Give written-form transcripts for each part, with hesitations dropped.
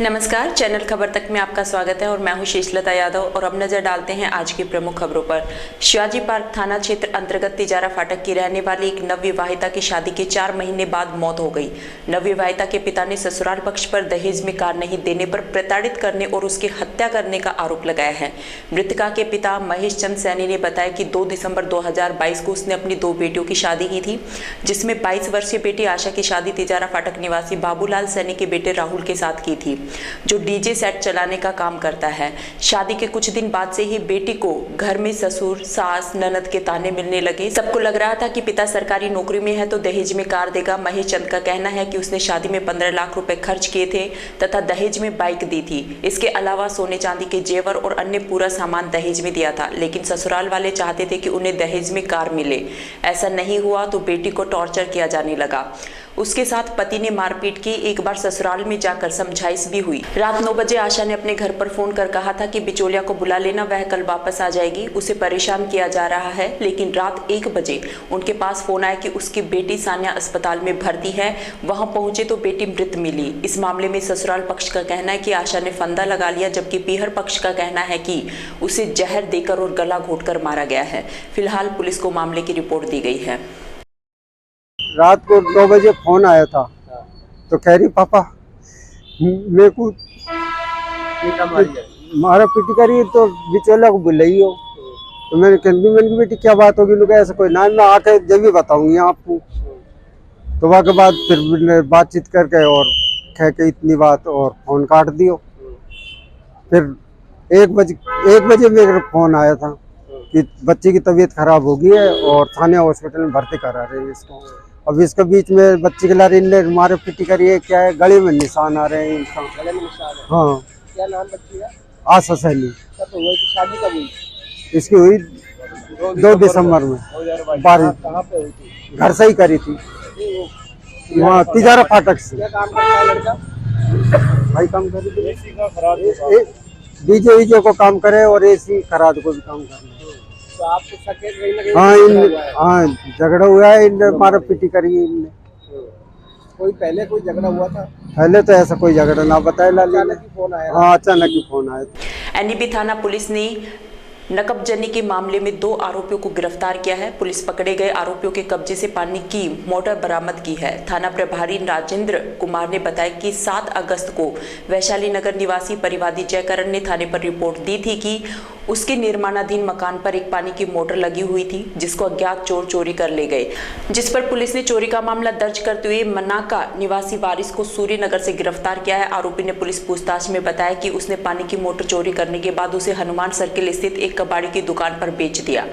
नमस्कार, चैनल खबर तक में आपका स्वागत है और मैं हूं शेषलता यादव। और अब नजर डालते हैं आज की प्रमुख खबरों पर। शिवाजी पार्क थाना क्षेत्र अंतर्गत तिजारा फाटक की रहने वाली एक नवविवाहिता की शादी के 4 महीने बाद मौत हो गई। नवविवाहिता के पिता ने ससुराल पक्ष पर दहेज में कार नहीं देने पर प्रताड़ित करने और उसकी हत्या करने का आरोप लगाया है। मृतका के पिता महेश चंद सैनी ने बताया कि 2 दिसंबर 2022 को उसने अपनी 2 बेटियों की शादी की थी, जिसमें 22 वर्षीय बेटी आशा की शादी तिजारा फाटक निवासी बाबूलाल सैनी के बेटे राहुल के साथ की थी, जो डीजे सेट चलाने का काम करता है। शादी के कुछ दिन बाद से ही बेटी को घर में ससुर, सास, ननद के ताने मिलने लगे। सबको लग रहा था कि पिता सरकारी नौकरी में है तो दहेज में कार देगा। महेश चंद का कहना है कि उसने शादी में 15 लाख रुपए खर्च किए थे तथा दहेज में बाइक दी थी। इसके अलावा सोने चांदी के जेवर और अन्य पूरा सामान दहेज में दिया था, लेकिन ससुराल वाले चाहते थे कि उन्हें दहेज में कार मिले। ऐसा नहीं हुआ तो बेटी को टॉर्चर किया जाने लगा। उसके साथ पति ने मारपीट की। एक बार ससुराल में जाकर समझाइश भी हुई। रात 9 बजे आशा ने अपने घर पर फोन कर कहा था कि बिचौलिया को बुला लेना, वह कल वापस आ जाएगी। उसे परेशान किया जा रहा है, लेकिन रात 1 बजे उनके पास फोन आया कि उसकी बेटी सान्या अस्पताल में भर्ती है। वहां पहुंचे तो बेटी मृत मिली। इस मामले में ससुराल पक्ष का कहना है कि आशा ने फंदा लगा लिया, जबकि पीहर पक्ष का कहना है कि उसे जहर देकर और गला घोंटकर मारा गया है। फिलहाल पुलिस को मामले की रिपोर्ट दी गई है। रात को 2 बजे फोन आया था तो कह रही पापा मेरे को मारा पीटी करी तो बिचौला को बुलाई हो। तो मैंने कही बेटी क्या बात होगी? लोग ऐसा कोई ना, मैं आके जब भी बताऊंगी आपको। तो वहाँ के बाद फिर बातचीत करके और कह के इतनी बात और फोन काट दियो। फिर 1 बजे मेरे फोन आया था कि बच्चे की तबीयत खराब हो गई है और सानिया हॉस्पिटल में भर्ती करा रहे हैं इसको। अब इसके बीच में बच्चे के लारे इनने मारे पीटी करी है। क्या है, गले में निशान आ रहे हैं इनका। गले में निशान है? हाँ। क्या नाम बच्ची का? आशा सैनी। कब हुई थी शादी? कब हुई? इसकी हुई 2 दिसंबर में। 12 कहाँ पे हुई थी? घर से ही करी थी, वहाँ तिजारा फाटक से। क्या काम करता है लड़का? भाई काम करे, डीजे वीजे को काम करे और एसी खराद को भी काम करे। तो आपको सकेत नहीं लगे? हाँ, झगड़ा हुआ है, इनने मारा पीटी करी है इनने। कोई पहले कोई झगड़ा हुआ था? पहले तो ऐसा कोई झगड़ा ना बताया लाली। अचानक ही फोन आया? हाँ, अचानक ही फोन आया। एनडीपी थाना पुलिस ने नकबजनी के मामले में 2 आरोपियों को गिरफ्तार किया है। पुलिस पकड़े गए आरोपियों के कब्जे से पानी की मोटर बरामद की है। थाना प्रभारी राजेंद्र कुमार ने बताया कि 7 अगस्त को वैशाली नगर निवासी परिवादी जयकरण ने थाने पर रिपोर्ट दी थी कि उसके निर्माणाधीन मकान पर एक पानी की मोटर लगी हुई थी, जिसको अज्ञात चोर चोरी कर ले गए, जिस पर पुलिस ने चोरी का मामला दर्ज करते हुए मनाका निवासी वारिस को सूर्यनगर से गिरफ्तार किया है। आरोपी ने पुलिस पूछताछ में बताया कि उसने पानी की मोटर चोरी करने के बाद उसे हनुमान सर्किल स्थित एक कबाड़ी की दुकान पर बेच दिया,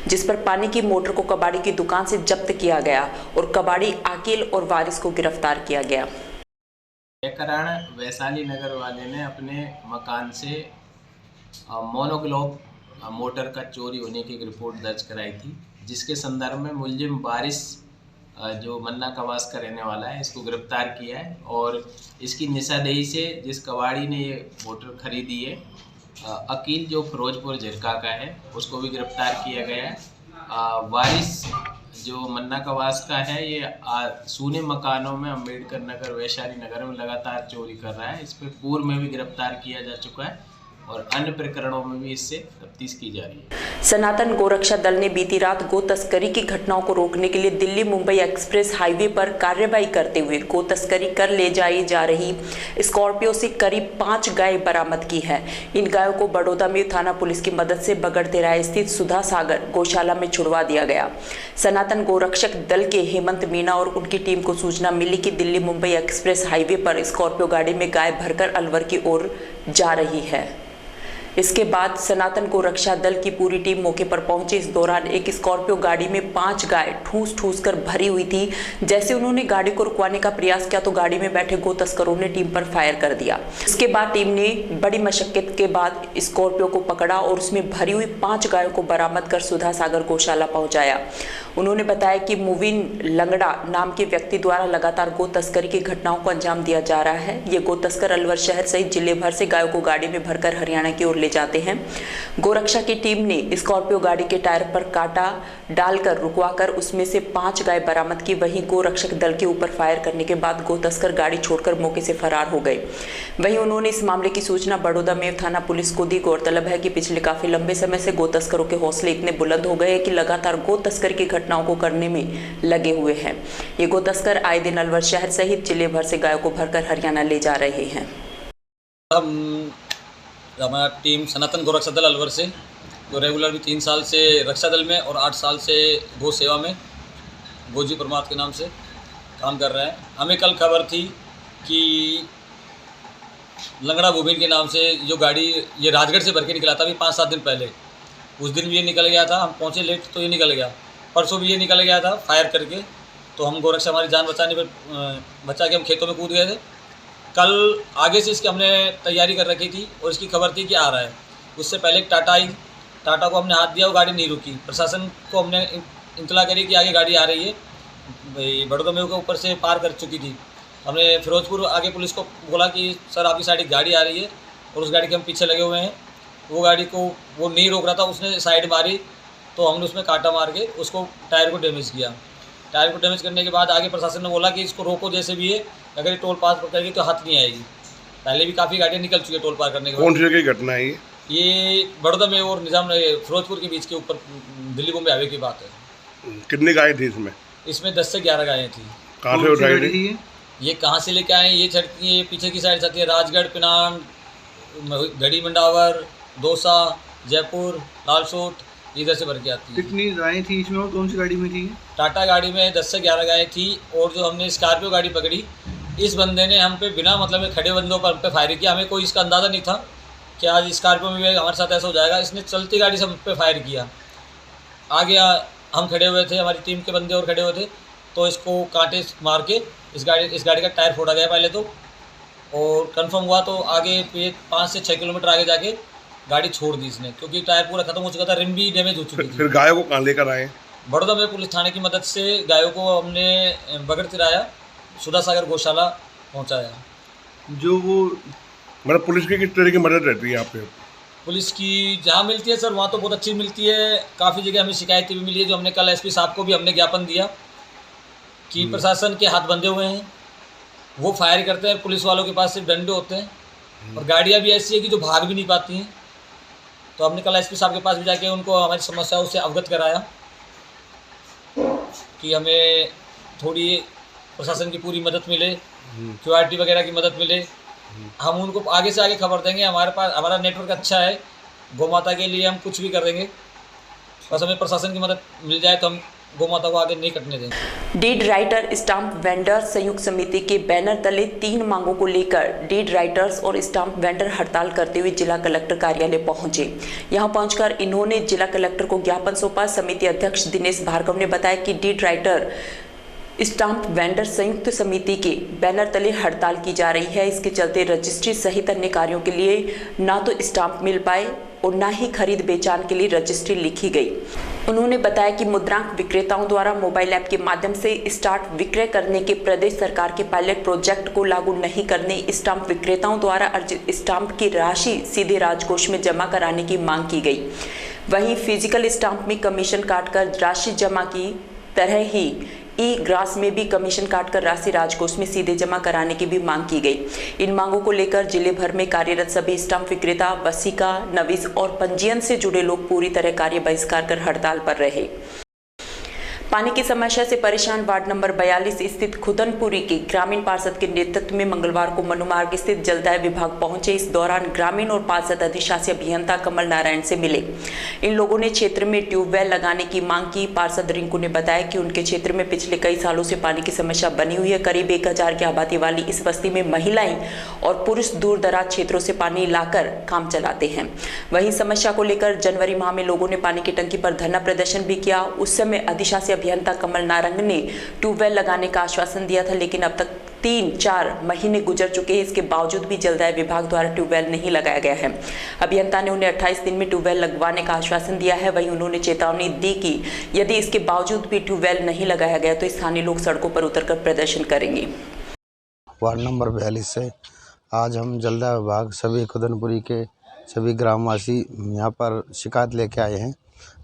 जिस पर पानी की मोटर को कबाड़ी की दुकान से जब्त किया गया और कबाड़ी आकिल और वारिस को गिरफ्तार किया गया। वैशाली नगर वाले ने अपने मकान से मोनोग्लोब मोटर का चोरी होने की एक रिपोर्ट दर्ज कराई थी, जिसके संदर्भ में मुलजिम वारिस जो मन्ना कवास का रहने वाला है, इसको गिरफ्तार किया है। और इसकी निशानदेही से जिस कबाड़ी ने ये मोटर खरीदी है, अकील जो फिरोजपुर झिरका का है, उसको भी गिरफ्तार किया गया है। वारिस जो मन्ना कवास का है, ये सूने मकानों में अम्बेडकर नगर, वैशाली नगर में लगातार चोरी कर रहा है। इस पर पूर्व में भी गिरफ्तार किया जा चुका है और अन्य प्रकरणों में भी इससे तफ्तीश की जा रही है। सनातन गोरक्षा दल ने बीती रात गो तस्करी की घटनाओं को रोकने के लिए दिल्ली मुंबई एक्सप्रेस हाईवे पर कार्रवाई करते हुए गो तस्करी कर ले जाई जा रही स्कॉर्पियो से करीब 5 गाय बरामद की है। इन गायों को बड़ौदा में थाना पुलिस की मदद से बगड़तेरा स्थित सुधा सागर गौशाला में छुड़वा दिया गया। सनातन गोरक्षक दल के हेमंत मीना और उनकी टीम को सूचना मिली कि दिल्ली मुंबई एक्सप्रेस हाईवे पर स्कॉर्पियो गाड़ी में गाय भरकर अलवर की ओर जा रही है। इसके बाद सनातन गोरक्षा दल की पूरी टीम मौके पर पहुंची। इस दौरान एक स्कॉर्पियो गाड़ी में 5 गाय ठूस ठूस कर भरी हुई थी। जैसे उन्होंने गाड़ी को रुकवाने का प्रयास किया तो गाड़ी में बैठे गो तस्करों ने टीम पर फायर कर दिया। इसके बाद टीम ने बड़ी मशक्कत के बाद स्कॉर्पियो को पकड़ा और उसमें भरी हुई 5 गायों को बरामद कर सुधा सागर गौशाला पहुंचाया। उन्होंने बताया कि मुविन लंगड़ा नाम के व्यक्ति द्वारा लगातार गो तस्करी की घटनाओं को अंजाम दिया जा रहा है। ये गो तस्कर अलवर शहर सहित जिले भर से गायों को गाड़ी में भरकर हरियाणा की ओर ले ले जाते हैं। गोरक्षा की टीम ने स्कॉर्पियो गाड़ी के टायर पर कांटा डालकर रुकवाकर उसमें से 5 गाय बरामद की। वहीं गोरक्षक दल के ऊपर फायर करने के बाद गो तस्कर गाड़ी छोड़कर मौके से फरार हो गए। वहीं उन्होंने इस मामले की सूचना बड़ौदा मेव थाना पुलिस को दी। गौरतलब है कि पिछले काफी लंबे समय से गो तस्करों के हौसले इतने बुलंद हो गए कि लगातार गो तस्कर की घटनाओं को करने में लगे हुए हैं। ये गो तस्कर आए दिन अलवर शहर सहित जिले भर से गायों को भरकर हरियाणा ले जा रहे हैं। हमारा टीम सनातन गोरक्षा दल अलवर से जो रेगुलर भी 3 साल से रक्षा दल में और 8 साल से गो सेवा में गोजी परमात्मा के नाम से काम कर रहे हैं। हमें कल खबर थी कि लंगड़ा गोविंद के नाम से जो गाड़ी ये राजगढ़ से भर के निकला था अभी 5-7 दिन पहले। उस दिन भी ये निकल गया था, हम पहुँचे लेट तो ये निकल गया। परसों भी ये निकल गया था फायर करके, तो हम गोरक्षा हमारी जान बचा के हम खेतों में कूद गए थे। कल आगे से इसकी हमने तैयारी कर रखी थी और इसकी खबर थी कि आ रहा है। उससे पहले एक टाटा आई, टाटा को हमने हाथ दिया, वो गाड़ी नहीं रुकी। प्रशासन को हमने इतला करी कि आगे गाड़ी आ रही है, भाई बड़ौदा मेव के ऊपर से पार कर चुकी थी। हमने फिरोजपुर आगे पुलिस को बोला कि सर आपकी साइड एक गाड़ी आ रही है और उस गाड़ी के हम पीछे लगे हुए हैं। वो गाड़ी को वो नहीं रोक रहा था, उसने साइड मारी तो हमने उसमें कांटा मार के उसको टायर को डैमेज किया। टायर को डैमेज करने के बाद आगे प्रशासन ने बोला कि इसको रोको जैसे भी है, अगर ये टोल पार करेगी तो हाथ नहीं आएगी। पहले भी काफ़ी गाड़ियाँ निकल चुकी है टोल पार करने के बाद। कौन सी जगह की घटना है ये बड़ौदा में और निजाम फिरोजपुर के बीच के ऊपर दिल्ली बॉम्बे हाईवे की बात है। कितनी गाय थी इसमें? इसमें 10 से 11 गायें थी। कहाँ से उठाई थी? ये कहाँ से लेके आए? ये चढ़ती है पीछे की साइड चलती है, राजगढ़, पिनान, गढ़ी मंडावर, दौसा, जयपुर, लालसोट, इधर से भर के आती है। कितनी गायें थी इसमें और कौन सी गाड़ी में थी? टाटा गाड़ी में 10 से 11 गायें थी। और जो हमने स्कॉर्पियो गाड़ी पकड़ी, इस बंदे ने हम पे बिना मतलब में खड़े बंदों पर हम पे फायर किया। हमें कोई इसका अंदाज़ा नहीं था कि आज स्कॉर्पियो में भी हमारे साथ ऐसा हो जाएगा। इसने चलती गाड़ी से हम पे फायर किया। आगे हम खड़े हुए थे, हमारी टीम के बंदे और खड़े हुए थे, तो इसको कांटे मार के इस गाड़ी का टायर फोड़ा गया पहले तो, और कंफर्म हुआ तो आगे 5 से 6 किलोमीटर आगे जाके गाड़ी छोड़ दी इसने, क्योंकि टायर पूरा खत्म हो चुका था, रिम भी डैमेज हो चुकी थी। फिर गायों को कहाँ लेकर आए? बड़ौदा में पुलिस थाने की मदद से गायों को हमने बगड़ तिराया सुधा सागर गौशाला पहुंचाया। जो वो मतलब पुलिस की किस तरह की मदद रहती है आप पे? पुलिस की जहाँ मिलती है सर वहाँ तो बहुत अच्छी मिलती है। काफ़ी जगह हमें शिकायतें भी मिली है, जो हमने कल एसपी साहब को भी हमने ज्ञापन दिया कि प्रशासन के हाथ बंधे हुए हैं, वो फायर करते हैं, पुलिस वालों के पास सिर्फ डंडे होते हैं और गाड़ियाँ भी ऐसी है कि जो भाग भी नहीं पाती हैं। तो हमने कल एसपी साहब के पास भी जाके उनको हमारी समस्याओं से अवगत कराया कि हमें थोड़ी प्रशासन की पूरी मदद मिले, क्यूआरटी वगैरह की मदद मिले। हम उनको आगे से आगे खबर देंगे। हमारे पास हमारा नेटवर्क अच्छा है, गौ माता के लिए हम कुछ भी कर देंगे, बस हमें प्रशासन की मदद मिल जाए तो हम गौ माता को आगे नहीं कटने देंगे। डीड राइटर स्टाम्प वेंडर संयुक्त समिति के बैनर तले 3 मांगों को लेकर डीड राइटर्स और स्टाम्प वेंडर हड़ताल करते हुए जिला कलेक्टर कार्यालय पहुंचे। यहां पहुंचकर इन्होंने जिला कलेक्टर को ज्ञापन सौंपा। समिति अध्यक्ष दिनेश भार्गव ने बताया कि डीड राइटर स्टाम्प वेंडर संयुक्त समिति के बैनर तले हड़ताल की जा रही है। इसके चलते रजिस्ट्री सहित अन्य कार्यों के लिए ना तो स्टाम्प मिल पाए और न ही खरीद बेचान के लिए रजिस्ट्री लिखी गई। उन्होंने बताया कि मुद्रांक विक्रेताओं द्वारा मोबाइल ऐप के माध्यम से स्टाम्प विक्रय करने के प्रदेश सरकार के पायलट प्रोजेक्ट को लागू नहीं करने, स्टाम्प विक्रेताओं द्वारा अर्जित स्टाम्प की राशि सीधे राजकोष में जमा कराने की मांग की गई। वहीं फिजिकल स्टाम्प में कमीशन काटकर राशि जमा की तरह ही ई ग्रास में भी कमीशन काटकर राशि राजकोष में सीधे जमा कराने की भी मांग की गई। इन मांगों को लेकर जिले भर में कार्यरत सभी स्टाम्प विक्रेता, वसीका, नवीस और पंजीयन से जुड़े लोग पूरी तरह कार्य बहिष्कार कर हड़ताल पर रहे। पानी की समस्या से परेशान वार्ड नंबर 42 स्थित खुदनपुरी के ग्रामीण पार्षद के नेतृत्व में मंगलवार को मनुमार्ग स्थित जलदाय विभाग पहुंचे। इस दौरान ग्रामीण और पार्षद अधिशासी अभियंता कमल नारायण से मिले। इन लोगों ने क्षेत्र में ट्यूबवेल लगाने की मांग की। पार्षद रिंकू ने बताया कि उनके क्षेत्र में पिछले कई सालों से पानी की समस्या बनी हुई है। करीब 1000 की आबादी वाली इस बस्ती में महिलाएं और पुरुष दूर दराज क्षेत्रों से पानी लाकर काम चलाते हैं। वहीं समस्या को लेकर जनवरी माह में लोगों ने पानी की टंकी पर धरना प्रदर्शन भी किया। उस समय अधिशासी अभियंता कमल नारंग ने ट्यूबवेल लगाने का आश्वासन दिया था, लेकिन अब तक 3-4 महीने गुजर चुके हैं। इसके बावजूद भी जलदाय विभाग द्वारा ट्यूबवेल नहीं लगाया गया है। अभियंता ने उन्हें 28 दिन में ट्यूबवेल लगवाने का आश्वासन दिया है। वहीं उन्होंने चेतावनी दी कि यदि इसके बावजूद भी ट्यूबवेल नहीं लगाया गया तो स्थानीय लोग सड़कों पर उतरकर प्रदर्शन करेंगे। वार्ड नंबर 42 से आज हम जलदाय विभाग सभी खुदनपुरी के सभी ग्रामवासी यहाँ पर शिकायत लेके आए हैं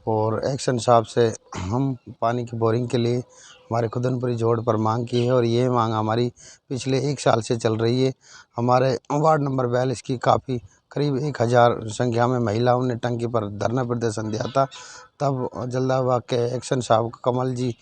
और एक्शन साहब से हम पानी की बोरिंग के लिए हमारे खुदनपुरी जोड़ पर मांग की है और ये मांग हमारी पिछले 1 साल से चल रही है। हमारे वार्ड नंबर 42 की काफ़ी करीब 1000 संख्या में महिलाओं ने टंकी पर धरना प्रदर्शन दिया था। तब जल्दाबाद के एक्शन साहब कमल जी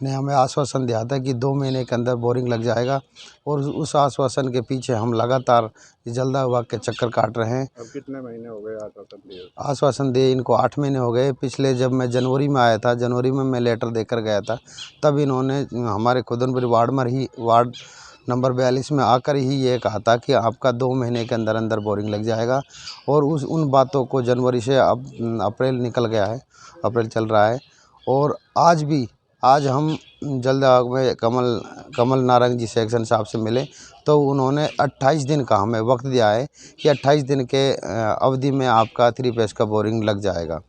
ने हमें आश्वासन दिया था कि 2 महीने के अंदर बोरिंग लग जाएगा और उस आश्वासन के पीछे हम लगातार जल्दाबाद के चक्कर काट रहे हैं। अब कितने महीने हो गए आश्वासन दिए? आश्वासन दिए इनको 8 महीने हो गए। पिछले जब मैं जनवरी में आया था, जनवरी में मैं लेटर देकर गया था, तब इन्होंने हमारे खुदनपुरी वार्ड नंबर 42 में आकर ही ये कहा था कि आपका 2 महीने के अंदर अंदर बोरिंग लग जाएगा और उन बातों को जनवरी से अब अप्रैल निकल गया है, अप्रैल चल रहा है और आज हम जल्दाबाद में कमल नारंग जी से एक्शन साहब से मिले तो उन्होंने 28 दिन का हमें वक्त दिया है कि 28 दिन के अवधि में आपका 3 फेस का बोरिंग लग जाएगा।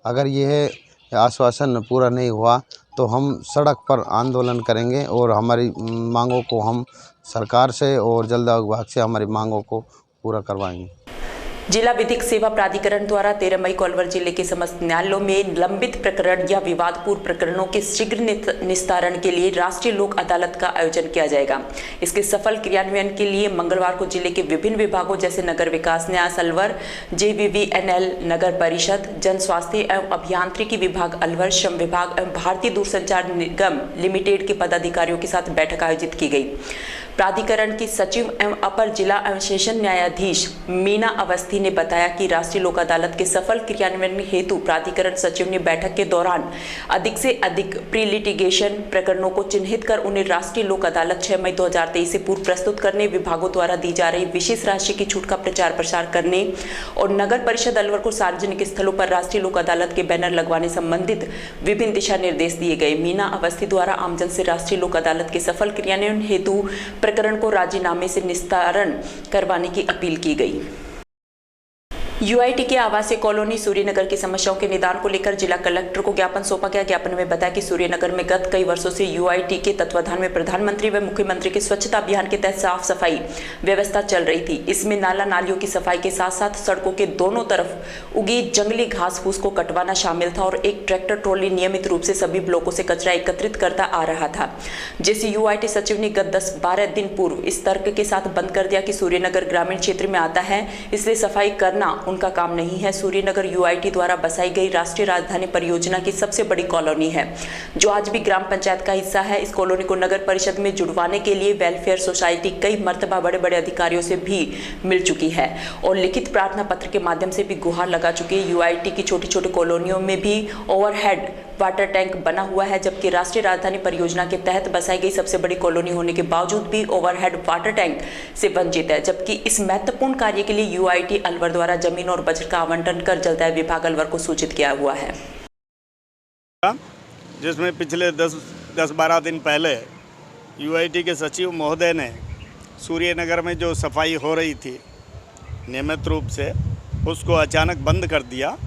अगर यह आश्वासन पूरा नहीं हुआ तो हम सड़क पर आंदोलन करेंगे और हमारी मांगों को हम सरकार से और जल्दाबाद विभाग से हमारी मांगों को पूरा करवाएंगे। जिला विधिक सेवा प्राधिकरण द्वारा 13 मई को अलवर जिले के समस्त न्यायालयों में लंबित प्रकरण या विवादपूर्ण प्रकरणों के शीघ्र निस्तारण के लिए राष्ट्रीय लोक अदालत का आयोजन किया जाएगा। इसके सफल क्रियान्वयन के लिए मंगलवार को जिले के विभिन्न विभागों जैसे नगर विकास न्यास अलवर, JVVNL नगर परिषद, जन स्वास्थ्य एवं अभियांत्रिकी विभाग अलवर, श्रम विभाग एवं भारतीय दूरसंचार निगम लिमिटेड के पदाधिकारियों के साथ बैठक आयोजित की गई। प्राधिकरण की सचिव एवं अपर जिला एवं सेशन न्यायाधीश मीना अवस्थी ने बताया कि राष्ट्रीय लोक अदालत के सफल क्रियान्वयन हेतु प्राधिकरण सचिव ने बैठक के दौरान अधिक से अधिक प्री लिटिगेशन प्रकरणों को चिन्हित कर उन्हें राष्ट्रीय लोक अदालत 6 मई 2023 से पूर्व प्रस्तुत करने, विभागों द्वारा दी जा रही विशेष राशि की छूट का प्रचार प्रसार करने और नगर परिषद अलवर को सार्वजनिक स्थलों पर राष्ट्रीय लोक अदालत के बैनर लगवाने संबंधित विभिन्न दिशा निर्देश दिए गए। मीना अवस्थी द्वारा आमजन से राष्ट्रीय लोक अदालत के सफल क्रियान्वयन हेतु प्रकरण को राजीनामे से निस्तारण करवाने की अपील की गई। UIT के आवासीय कॉलोनी सूर्यनगर की समस्याओं के निदान को लेकर जिला कलेक्टर को ज्ञापन सौंपा गया। ज्ञापन में बताया कि सूर्यनगर में गत कई वर्षों से UIT के तत्वाधान में प्रधानमंत्री व मुख्यमंत्री के स्वच्छता अभियान के तहत साफ सफाई व्यवस्था चल रही थी। इसमें नाला नालियों की सफाई के साथ साथ सड़कों के दोनों तरफ उगी जंगली घास फूस को कटवाना शामिल था और एक ट्रैक्टर ट्रॉली नियमित रूप से सभी ब्लॉकों से कचरा एकत्रित करता आ रहा था, जिसे UIT सचिव ने गत 10-12 दिन पूर्व इस तर्क के साथ बंद कर दिया कि सूर्यनगर ग्रामीण क्षेत्र में आता है, इसलिए सफाई करना उनका काम नहीं है। सूर्यनगर UIT द्वारा बसाई गई राष्ट्रीय राजधानी परियोजना की सबसे बड़ी कॉलोनी है, जो आज भी ग्राम पंचायत का हिस्सा है। इस कॉलोनी को नगर परिषद में जुड़वाने के लिए वेलफेयर सोसाइटी कई मर्तबा बड़े बड़े अधिकारियों से भी मिल चुकी है और लिखित प्रार्थना पत्र के माध्यम से भी गुहार लगा चुकी है। UIT की छोटी छोटी कॉलोनियों में भी ओवरहेड वाटर टैंक बना हुआ है, जबकि राष्ट्रीय राजधानी परियोजना के तहत बसाई गई सबसे बड़ी कॉलोनी होने के बावजूद भी ओवरहेड वाटर टैंक से वंचित है। जबकि इस महत्वपूर्ण कार्य के लिए UIT अलवर द्वारा जमीन और बजट का आवंटन कर जलदाय विभाग अलवर को सूचित किया हुआ है, जिसमें पिछले 10-12 दिन पहले UIT के सचिव महोदय ने सूर्यनगर में जो सफाई हो रही थी नियमित रूप से, उसको अचानक बंद कर दिया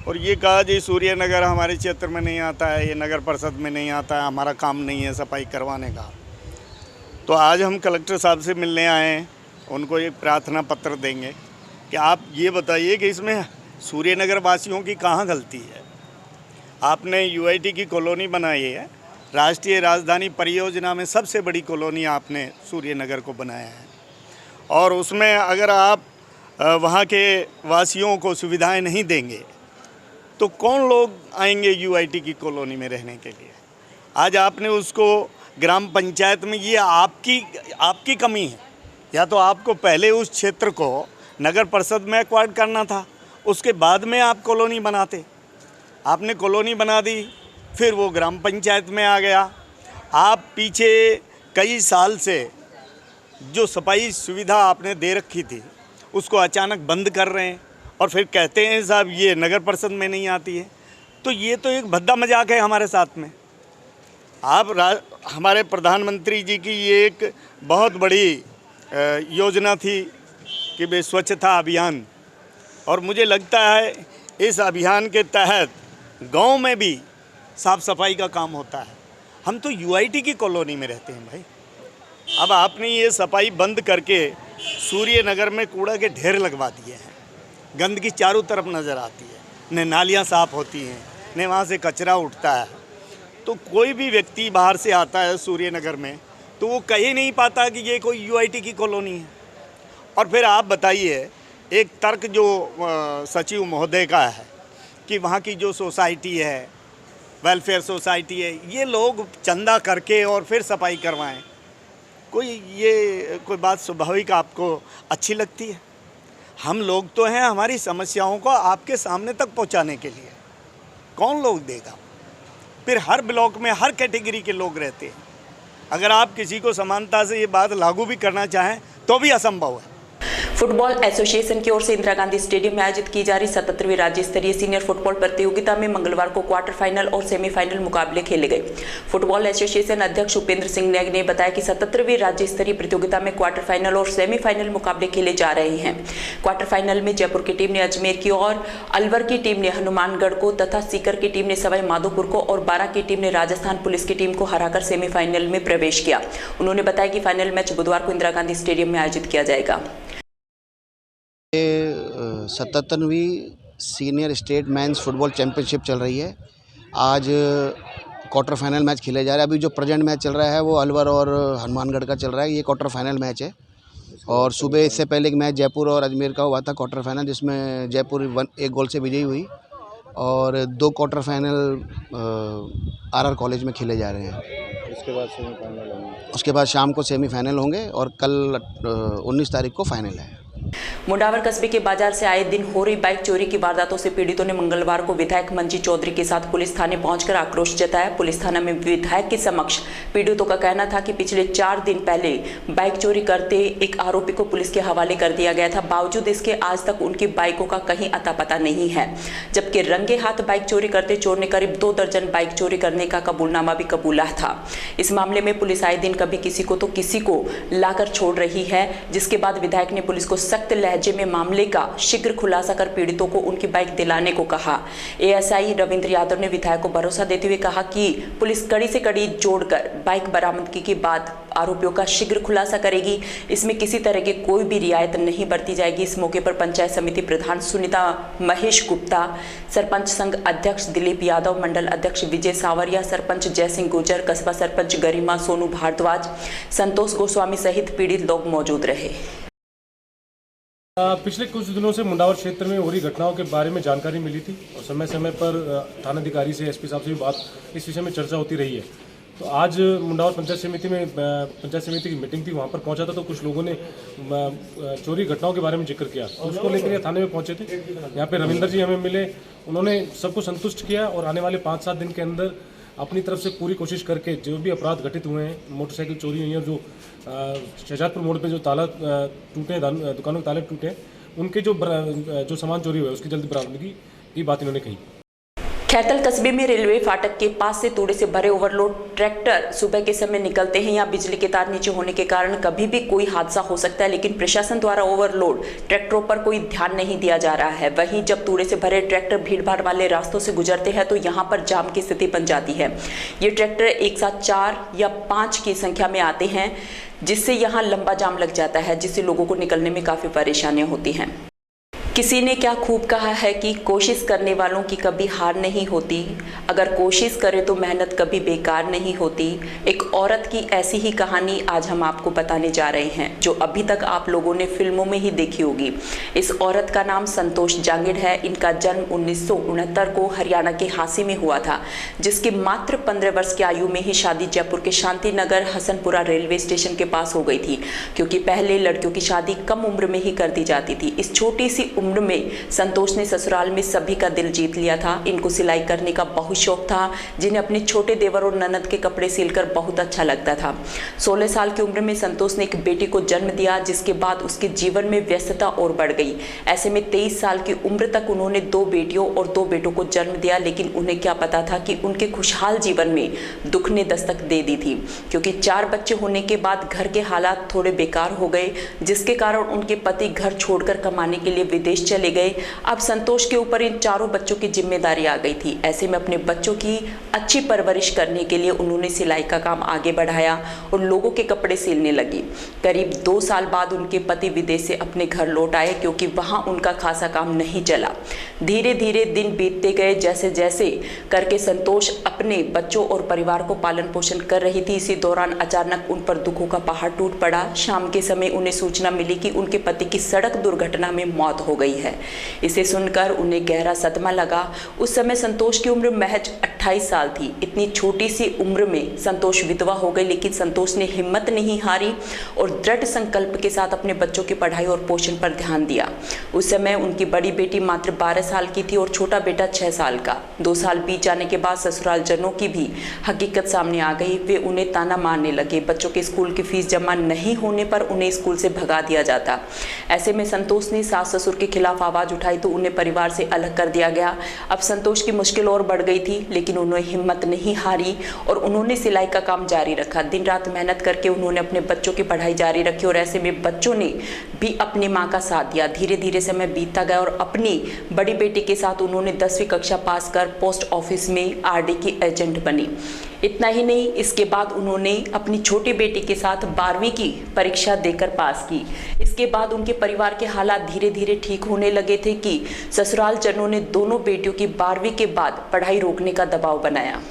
और ये कहा जी सूर्यनगर हमारे क्षेत्र में नहीं आता है, ये नगर परिषद में नहीं आता है, हमारा काम नहीं है सफाई करवाने का। तो आज हम कलेक्टर साहब से मिलने आए हैं, उनको एक प्रार्थना पत्र देंगे कि आप ये बताइए कि इसमें सूर्यनगर वासियों की कहाँ गलती है। आपने UIT की कॉलोनी बनाई है, राष्ट्रीय राजधानी परियोजना में सबसे बड़ी कॉलोनी आपने सूर्यनगर को बनाया है और उसमें अगर आप वहाँ के वासियों को सुविधाएं नहीं देंगे तो कौन लोग आएंगे UIT की कॉलोनी में रहने के लिए। आज आपने उसको ग्राम पंचायत में, ये आपकी कमी है, या तो आपको पहले उस क्षेत्र को नगर परिषद में एक्वायर्ड करना था, उसके बाद में आप कॉलोनी बनाते। आपने कॉलोनी बना दी, फिर वो ग्राम पंचायत में आ गया। आप पीछे कई साल से जो सफाई सुविधा आपने दे रखी थी उसको अचानक बंद कर रहे हैं और फिर कहते हैं साहब ये नगर परिषद में नहीं आती है। तो ये तो एक भद्दा मजाक है हमारे साथ में। हमारे प्रधानमंत्री जी की ये एक बहुत बड़ी योजना थी कि भाई स्वच्छता अभियान, और मुझे लगता है इस अभियान के तहत गांव में भी साफ़ सफाई का काम होता है। हम तो UIT की कॉलोनी में रहते हैं भाई। अब आपने ये सफाई बंद करके सूर्यनगर में कूड़ा के ढेर लगवा दिए हैं। गंदगी चारों तरफ नज़र आती है, न नालियाँ साफ़ होती हैं, न वहाँ से कचरा उठता है। तो कोई भी व्यक्ति बाहर से आता है सूर्यनगर में तो वो कह ही नहीं पाता कि ये कोई यूआईटी की कॉलोनी है। और फिर आप बताइए, एक तर्क जो सचिव महोदय का है कि वहाँ की जो सोसाइटी है, वेलफेयर सोसाइटी है, ये लोग चंदा करके और फिर सफाई करवाएं, कोई बात स्वाभाविक आपको अच्छी लगती है? हम लोग तो हैं हमारी समस्याओं को आपके सामने तक पहुंचाने के लिए, कौन लोग देगा? फिर हर ब्लॉक में हर कैटेगरी के लोग रहते हैं। अगर आप किसी को समानता से ये बात लागू भी करना चाहें तो भी असंभव है। फुटबॉल एसोसिएशन की ओर से इंदिरा गांधी स्टेडियम में आयोजित की जा रही 77वीं राज्य स्तरीय सीनियर फुटबॉल प्रतियोगिता में मंगलवार को क्वार्टर फाइनल और सेमीफाइनल मुकाबले खेले गए। फुटबॉल एसोसिएशन अध्यक्ष उपेंद्र सिंह नेगी ने बताया कि 77वीं राज्य स्तरीय प्रतियोगिता में क्वार्टर फाइनल और सेमीफाइनल मुकाबले खेले जा रहे हैं। क्वार्टर फाइनल में जयपुर की टीम ने अजमेर की और अलवर की टीम ने हनुमानगढ़ को तथा सीकर की टीम ने सवाई माधोपुर को और बारां की टीम ने राजस्थान पुलिस की टीम को हराकर सेमीफाइनल में प्रवेश किया। उन्होंने बताया कि फाइनल मैच बुधवार को इंदिरा गांधी स्टेडियम में आयोजित किया जाएगा। 77वीं senior state men's football championship चल रही है। आज क्वार्टर फाइनल मैच खेले जा रहे हैं। अभी जो प्रेजेंट मैच चल रहा है वो अलवर और हनुमानगढ़ का चल रहा है। ये क्वार्टर फाइनल मैच है। और सुबह इससे पहले एक मैच जयपुर और अजमेर का हुआ था क्वार्टर फाइनल, जिसमें जयपुर 1 गोल से विजयी हुई। और 2 क्वार्टर फाइनल आरआर कॉलेज में खेले जा रहे हैं। उसके बाद शाम को सेमीफाइनल होंगे और कल 19 तारीख को फाइनल है। मुंडावर कस्बे के बाजार से आए दिन हो रही बाइक चोरी की वारदातों से पीड़ितों ने मंगलवार को विधायक मंजी चौधरी के साथ पुलिस थाने पहुंचकर आक्रोश जताया। पुलिस थाना में विधायक के समक्ष पीड़ितों का कहना था कि पिछले 4 दिन पहले बाइक चोरी करते एक आरोपी को पुलिस के हवाले कर दिया गया था। बावजूद इसके आज तक उनकी बाइकों का कहीं अता पता नहीं है, जबकि रंगे हाथ बाइक चोरी करते चोर ने करीब 2 दर्जन बाइक चोरी करने का कबूलनामा भी कबूला था। इस मामले में पुलिस आए दिन कभी किसी को तो किसी को लाकर छोड़ रही है, जिसके बाद विधायक ने पुलिस को सख्त लहजे में मामले का शीघ्र खुलासा कर पीड़ितों को उनकी बाइक दिलाने को कहा। एएसआई रविंद्र यादव ने विधायक को भरोसा देते हुए कहा कि पुलिस कड़ी से कड़ी जोड़कर बाइक बरामदगी के बाद आरोपियों का शीघ्र खुलासा करेगी। इसमें किसी तरह की कोई भी रियायत नहीं बरती जाएगी। इस मौके पर पंचायत समिति प्रधान सुनीता महेश गुप्ता, सरपंच संघ अध्यक्ष दिलीप यादव, मंडल अध्यक्ष विजय सावरिया, सरपंच जयसिंह गुर्जर, कस्बा सरपंच गरिमा सोनू भारद्वाज, संतोष गोस्वामी सहित पीड़ित लोग मौजूद रहे। पिछले कुछ दिनों से मुंडावर क्षेत्र में हो रही घटनाओं के बारे में जानकारी मिली थी और समय समय पर थानाधिकारी से, एसपी साहब से भी बात इस विषय में चर्चा होती रही है। तो आज मुंडावर पंचायत समिति की मीटिंग थी, वहाँ पर पहुँचा था तो कुछ लोगों ने चोरी घटनाओं के बारे में जिक्र किया। तो उसको लेकर ये थाने में पहुँचे थे। यहाँ पे रविंदर जी हमें मिले, उन्होंने सबको संतुष्ट किया और आने वाले 5-7 दिन के अंदर अपनी तरफ से पूरी कोशिश करके जो भी अपराध घटित हुए हैं, मोटरसाइकिल चोरी हुई है, जो शहजादपुर मोड़ पे जो ताला टूटे हैं, दुकानों के ताले टूटे हैं, उनके जो सामान चोरी हुआ है उसकी जल्दी बरामदगी की बात इन्होंने कही। खैरतल कस्बे में रेलवे फाटक के पास से तूड़े से भरे ओवरलोड ट्रैक्टर सुबह के समय निकलते हैं। यहाँ बिजली के तार नीचे होने के कारण कभी भी कोई हादसा हो सकता है, लेकिन प्रशासन द्वारा ओवरलोड ट्रैक्टरों पर कोई ध्यान नहीं दिया जा रहा है। वहीं जब तूड़े से भरे ट्रैक्टर भीड़भाड़ वाले रास्तों से गुजरते हैं तो यहाँ पर जाम की स्थिति बन जाती है। ये ट्रैक्टर एक साथ 4 या 5 की संख्या में आते हैं, जिससे यहाँ लंबा जाम लग जाता है, जिससे लोगों को निकलने में काफ़ी परेशानियाँ होती हैं। किसी ने क्या खूब कहा है कि कोशिश करने वालों की कभी हार नहीं होती, अगर कोशिश करें तो मेहनत कभी बेकार नहीं होती। एक औरत की ऐसी ही कहानी आज हम आपको बताने जा रहे हैं, जो अभी तक आप लोगों ने फिल्मों में ही देखी होगी। इस औरत का नाम संतोष जांगिड़ है। इनका जन्म 1969 को हरियाणा के हांसी में हुआ था, जिसकी मात्र 15 वर्ष की आयु में ही शादी जयपुर के शांति नगर हसनपुरा रेलवे स्टेशन के पास हो गई थी, क्योंकि पहले लड़कियों की शादी कम उम्र में ही कर दी जाती थी। इस छोटी सी उम्र में संतोष ने ससुराल में सभी का दिल जीत लिया था। इनको सिलाई करने का बहुत शौक था, जिन्हें अपने छोटे देवर और ननद के कपड़े सिलकर बहुत अच्छा लगता था। 16 साल की उम्र में संतोष ने एक बेटी को जन्म दिया, जिसके बाद उसके जीवन में व्यस्तता और बढ़ गई। ऐसे में 23 साल की उम्र तक उन्होंने 2 बेटियों और 2 बेटों को जन्म दिया, लेकिन उन्हें क्या पता था कि उनके खुशहाल जीवन में दुख ने दस्तक दे दी थी, क्योंकि 4 बच्चे होने के बाद घर के हालात थोड़े बेकार हो गए, जिसके कारण उनके पति घर छोड़कर कमाने के लिए विदेश विदेश चले गए। अब संतोष के ऊपर इन चारों बच्चों की जिम्मेदारी आ गई थी। ऐसे में अपने बच्चों की अच्छी परवरिश करने के लिए उन्होंने सिलाई का काम आगे बढ़ाया और लोगों के कपड़े सिलने लगी। करीब 2 साल बाद उनके पति विदेश से अपने घर लौट आए क्योंकि वहां उनका खासा काम नहीं चला। धीरे धीरे दिन बीतते गए। जैसे जैसे करके संतोष अपने बच्चों और परिवार को पालन पोषण कर रही थी। इसी दौरान अचानक उन पर दुखों का पहाड़ टूट पड़ा। शाम के समय उन्हें सूचना मिली कि उनके पति की सड़क दुर्घटना में मौत हो गई है। इसे सुनकर उन्हें गहरा सदमा लगा। उस समय संतोष की उम्र महज 28 साल थी। इतनी छोटी सी उम्र में संतोष विधवा हो गई, लेकिन संतोष ने हिम्मत नहीं हारी और दृढ़ संकल्प के साथ अपने बच्चों की पढ़ाई और पोषण पर ध्यान दिया। उस समय उनकी बड़ी बेटी मात्र 12 साल की थी और छोटा बेटा 6 साल का। 2 साल बीत जाने के बाद ससुराल जनों की भी हकीकत सामने आ गई। वे उन्हें ताना मारने लगे। बच्चों के स्कूल की फीस जमा नहीं होने पर उन्हें स्कूल से भगा दिया जाता। ऐसे में संतोष ने सास ससुर के खिलाफ आवाज उठाई तो उन्हें परिवार से अलग कर दिया गया। अब संतोष की मुश्किल और बढ़ गई थी, लेकिन उन्होंने हिम्मत नहीं हारी और उन्होंने सिलाई का काम जारी रखा। दिन रात मेहनत करके उन्होंने अपने बच्चों की पढ़ाई जारी रखी और ऐसे में बच्चों ने भी अपनी माँ का साथ दिया। धीरे धीरे समय बीतता गया और अपनी बड़ी बेटी के साथ उन्होंने 10वीं कक्षा पास कर पोस्ट ऑफिस में आरडी की एजेंट बनी। इतना ही नहीं, इसके बाद उन्होंने अपनी छोटी बेटी के साथ 12वीं की परीक्षा देकर पास की। इसके बाद उनके परिवार के हालात धीरे धीरे ठीक होने लगे थे कि ससुराल जनों ने दोनों बेटियों की 12वीं के बाद पढ़ाई रोकने का दबाव बनाया।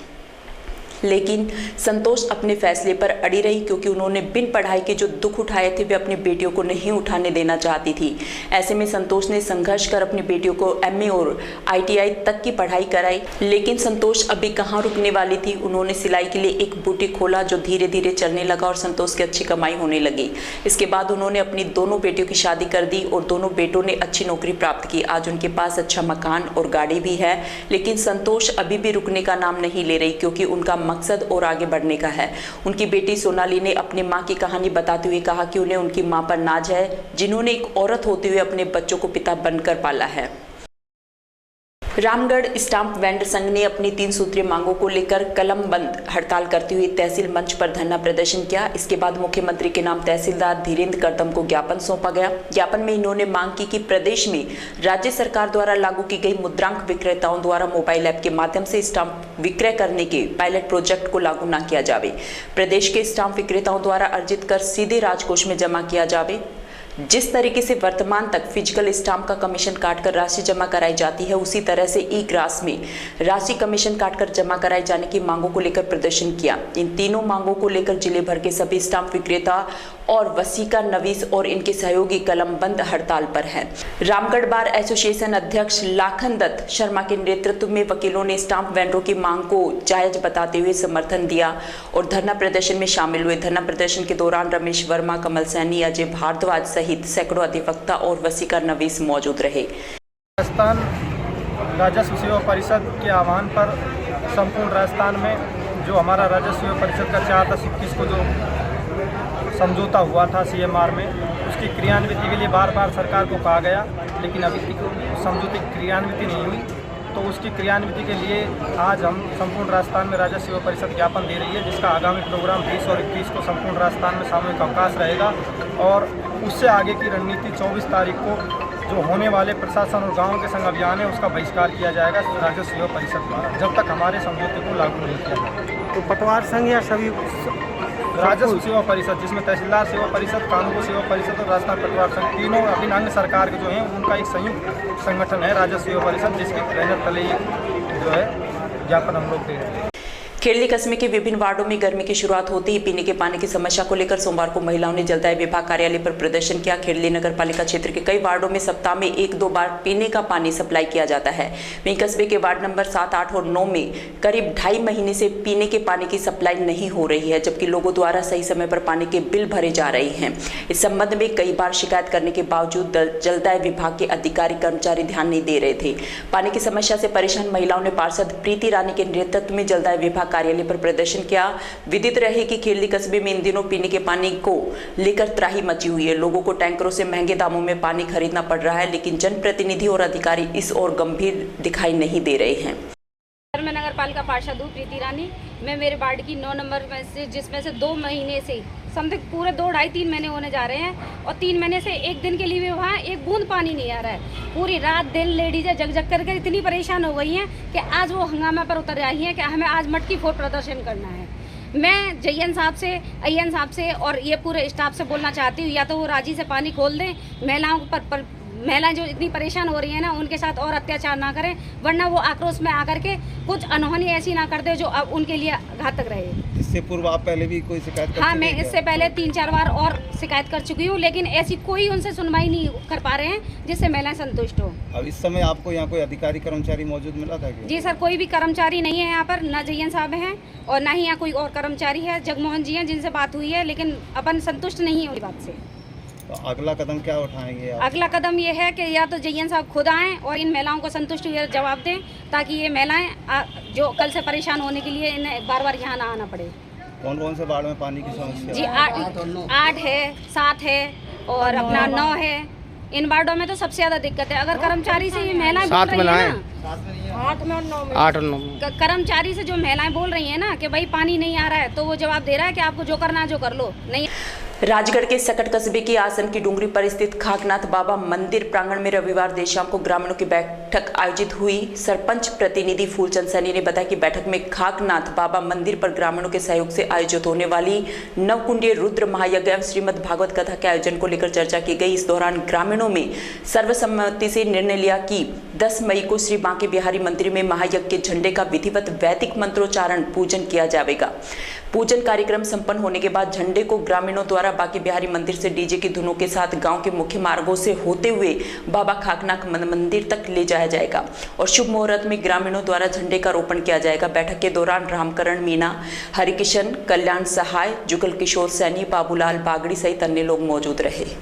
लेकिन संतोष अपने फैसले पर अड़ी रही क्योंकि उन्होंने बिन पढ़ाई के जो दुख उठाए थे वे अपनी बेटियों को नहीं उठाने देना चाहती थी। ऐसे में संतोष ने संघर्ष कर अपनी बेटियों को एमए और आईटीआई तक की पढ़ाई कराई। लेकिन संतोष अभी कहाँ रुकने वाली थी। उन्होंने सिलाई के लिए एक बुटीक खोला जो धीरे धीरे चलने लगा और संतोष की अच्छी कमाई होने लगी। इसके बाद उन्होंने अपनी दोनों बेटियों की शादी कर दी और दोनों बेटों ने अच्छी नौकरी प्राप्त की। आज उनके पास अच्छा मकान और गाड़ी भी है। लेकिन संतोष अभी भी रुकने का नाम नहीं ले रही क्योंकि उनका मकसद और आगे बढ़ने का है। उनकी बेटी सोनाली ने अपनी मां की कहानी बताते हुए कहा कि उन्हें उनकी मां पर नाज है जिन्होंने एक औरत होते हुए अपने बच्चों को पिता बनकर पाला है। रामगढ़ स्टाम्प वेंडर संघ ने अपनी 3 सूत्रीय मांगों को लेकर कलम बंद हड़ताल करते हुए तहसील मंच पर धरना प्रदर्शन किया। इसके बाद मुख्यमंत्री के नाम तहसीलदार धीरेन्द्र करदम को ज्ञापन सौंपा गया। ज्ञापन में इन्होंने मांग की कि प्रदेश में राज्य सरकार द्वारा लागू की गई मुद्रांक विक्रेताओं द्वारा मोबाइल ऐप के माध्यम से स्टाम्प विक्रय करने के पायलट प्रोजेक्ट को लागू न किया जावे। प्रदेश के स्टाम्प विक्रेताओं द्वारा अर्जित कर सीधे राजकोष में जमा किया जावे। जिस तरीके से वर्तमान तक फिजिकल स्टाम्प का कमीशन काटकर राशि जमा कराई जाती है, उसी तरह से ई ग्रास में राशि कमीशन काटकर जमा कराए जाने की मांगों को लेकर प्रदर्शन किया। इन तीनों मांगों को लेकर जिले भर के सभी स्टाम्प विक्रेता और वसीका नवीस और इनके सहयोगी कलमबंद हड़ताल पर हैं। रामगढ़ बार एसोसिएशन अध्यक्ष लाखन दत्त शर्मा के नेतृत्व में वकीलों ने स्टाम्प वेंडरों की मांग को जायज बताते हुए समर्थन दिया और धरना प्रदर्शन में शामिल हुए। धरना प्रदर्शन के दौरान रमेश वर्मा, कमल सैनी, अजय भारद्वाज सहित सैकड़ों अधिवक्ता और वसीका नवीस मौजूद रहे। राजस्थान राजस्व सेवा परिषद के आह्वान पर संपूर्ण राजस्थान में जो हमारा राजस्व सेवा परिषद का 4/21 को जो समझौता हुआ था सीएमआर में, उसकी क्रियान्विति के लिए बार बार सरकार को कहा गया, लेकिन अभी तक समझौते की क्रियान्विति नहीं हुई। तो उसकी क्रियान्विति के लिए आज हम संपूर्ण राजस्थान में राजस्व सेवा परिषद ज्ञापन दे रही है, जिसका आगामी प्रोग्राम 20 और 21 को संपूर्ण राजस्थान में सामूहिक अवकाश रहेगा और उससे आगे की रणनीति 24 तारीख को जो होने वाले प्रशासन और गाँव के संग अभियान है उसका बहिष्कार किया जाएगा राजस्व सेवा परिषद द्वारा, जब तक हमारे समझौते को लागू नहीं किया जाए। तो पटवार संघ या सभी राजस्व सेवा परिषद, जिसमें तहसीलदार सेवा परिषद, कानून सेवा परिषद और राजस्थान पटवार संघ, तीनों अभिन्न अंग सरकार के जो हैं उनका एक संयुक्त संगठन है राजस्व सेवा परिषद, जिसके बैनर तले जो है ज्ञापन हम लोग दे रहे हैं। खेड़ली कस्बे के विभिन्न वार्डों में गर्मी की शुरुआत होते ही पीने के पानी की समस्या को लेकर सोमवार को महिलाओं ने जलदाय विभाग कार्यालय पर प्रदर्शन किया। खेड़ली नगर पालिका क्षेत्र के कई वार्डों में सप्ताह में 1-2 बार पीने का पानी सप्लाई किया जाता है। वहीं कस्बे के वार्ड नंबर 7, 8 और 9 में करीब 2.5 महीने से पीने के पानी की सप्लाई नहीं हो रही है, जबकि लोगों द्वारा सही समय पर पानी के बिल भरे जा रहे हैं। इस संबंध में कई बार शिकायत करने के बावजूद जलदाय विभाग के अधिकारी कर्मचारी ध्यान नहीं दे रहे थे। पानी की समस्या से परेशान महिलाओं ने पार्षद प्रीति रानी के नेतृत्व में जलदाय विभाग कार्यालय पर प्रदर्शन किया। विदित रहे कि खेड़ली कस्बे में इन दिनों पीने के पानी को लेकर त्राही मची हुई है। लोगों को टैंकरों से महंगे दामों में पानी खरीदना पड़ रहा है, लेकिन जनप्रतिनिधि और अधिकारी इस ओर गंभीर दिखाई नहीं दे रहे हैं। पालिका पार्षद हूँ प्रीति रानी। मैं मेरे वार्ड की 9 नंबर में से, जिसमें से 2 महीने से समथिंग पूरे 2-2.5-3 महीने होने जा रहे हैं, और 3 महीने से एक दिन के लिए भी वहाँ एक बूंद पानी नहीं आ रहा है। पूरी रात दिन लेडीजें जग जग करके इतनी परेशान हो गई हैं कि आज वो हंगामा पर उतर आई हैं कि हमें आज मटकी फोड़ प्रदर्शन करना है। मैं जयन साहब से, अय्यन साहब से और ये पूरे स्टाफ से बोलना चाहती हूँ, या तो वो राजी से पानी खोल दें, महिलाओं पर महिलाएं जो इतनी परेशान हो रही हैं ना, उनके साथ और अत्याचार ना करें, वरना वो आक्रोश में आकर के कुछ अनहोनी ऐसी ना कर दे जो अब उनके लिए घातक रहे। इससे पूर्व आप पहले भी कोई शिकायत कर हाँ, चुके मैं हैं इससे पहले 3-4 बार और शिकायत कर चुकी हूँ, लेकिन ऐसी कोई उनसे सुनवाई नहीं कर पा रहे हैं जिससे महिलाएं संतुष्ट हो। अब इस समय आपको यहाँ कोई अधिकारी कर्मचारी मौजूद मिला था क्या? जी सर, कोई भी कर्मचारी नहीं है यहाँ पर, ना जयन साहब हैं और ना ही यहाँ कोई और कर्मचारी है। जगमोहन जी हैं जिनसे बात हुई है, लेकिन अपन संतुष्ट नहीं है उस बात से। तो अगला कदम क्या उठाएंगे आप? अगला कदम ये है कि या तो जयन साहब खुद आएँ और इन महिलाओं को संतुष्ट हुए जवाब दें, ताकि ये महिलाएं जो कल से परेशान होने के लिए इन्हें बार बार यहाँ ना आना पड़े। कौन कौन से वार्ड में पानी की समस्या? जी 8 है, 7 है और अपना 9 है। इन वार्डों में तो सबसे ज़्यादा दिक्कत है। अगर कर्मचारी से ये महिलाएं बोल रही है ना, 8 और 9 कर्मचारी से जो महिलाएं बोल रही हैं ना कि भाई पानी नहीं आ रहा है, तो वो जवाब दे रहा है कि आपको जो करना है जो कर लो। नहीं। राजगढ़ के सकट कस्बे के आसन की डूंगरी पर स्थित खाकनाथ बाबा मंदिर प्रांगण में रविवार देर शाम को ग्रामीणों की बैठक आयोजित हुई। सरपंच प्रतिनिधि फूलचंद सैनी ने बताया कि बैठक में खाकनाथ बाबा मंदिर पर ग्रामीणों के सहयोग से आयोजित होने वाली नवकुंडीय रुद्र महायज्ञ एवं श्रीमद् भागवत कथा के आयोजन को लेकर चर्चा की गई। इस दौरान ग्रामीणों में सर्वसम्मति से निर्णय लिया कि 10 मई को श्री बांके बिहारी मंदिर में महायज्ञ के झंडे का विधिवत वैदिक मंत्रोच्चारण पूजन किया जाएगा। पूजन कार्यक्रम संपन्न होने के बाद झंडे को ग्रामीणों द्वारा बांके बिहारी मंदिर से डीजे की धुनों के साथ गांव के मुख्य मार्गों से होते हुए बाबा खाकनाथ मंदिर तक ले जाया जाएगा और शुभ मुहूर्त में ग्रामीणों द्वारा झंडे का रोपण किया जाएगा। बैठक के दौरान रामकरण मीणा, हरिकिशन, कल्याण सहाय, जुगल किशोर सैनी, बाबूलाल बागड़ी सहित अन्य लोग मौजूद रहे।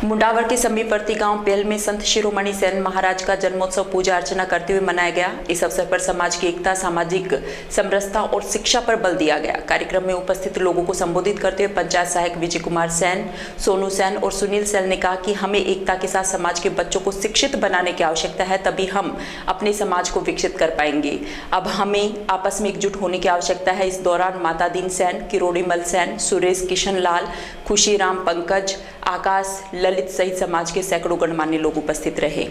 मुंडावर के समीपवर्ती गांव पेल में संत शिरोमणि सेन महाराज का जन्मोत्सव पूजा अर्चना करते हुए मनाया गया। इस अवसर पर समाज की एकता, सामाजिक समरसता और शिक्षा पर बल दिया गया। कार्यक्रम में उपस्थित लोगों को संबोधित करते हुए पंचायत सहायक विजय कुमार सेन, सोनू सेन और सुनील सेन ने कहा कि हमें एकता के साथ समाज के बच्चों को शिक्षित बनाने की आवश्यकता है, तभी हम अपने समाज को विकसित कर पाएंगे। अब हमें आपस में एकजुट होने की आवश्यकता है। इस दौरान माता दीन सेन, किरोड़ीमल सेन, सुरेश किशन लाल, खुशीराम, पंकज, आकाश, ललित सहित समाज के सैकड़ों गणमान्य लोग उपस्थित रहे।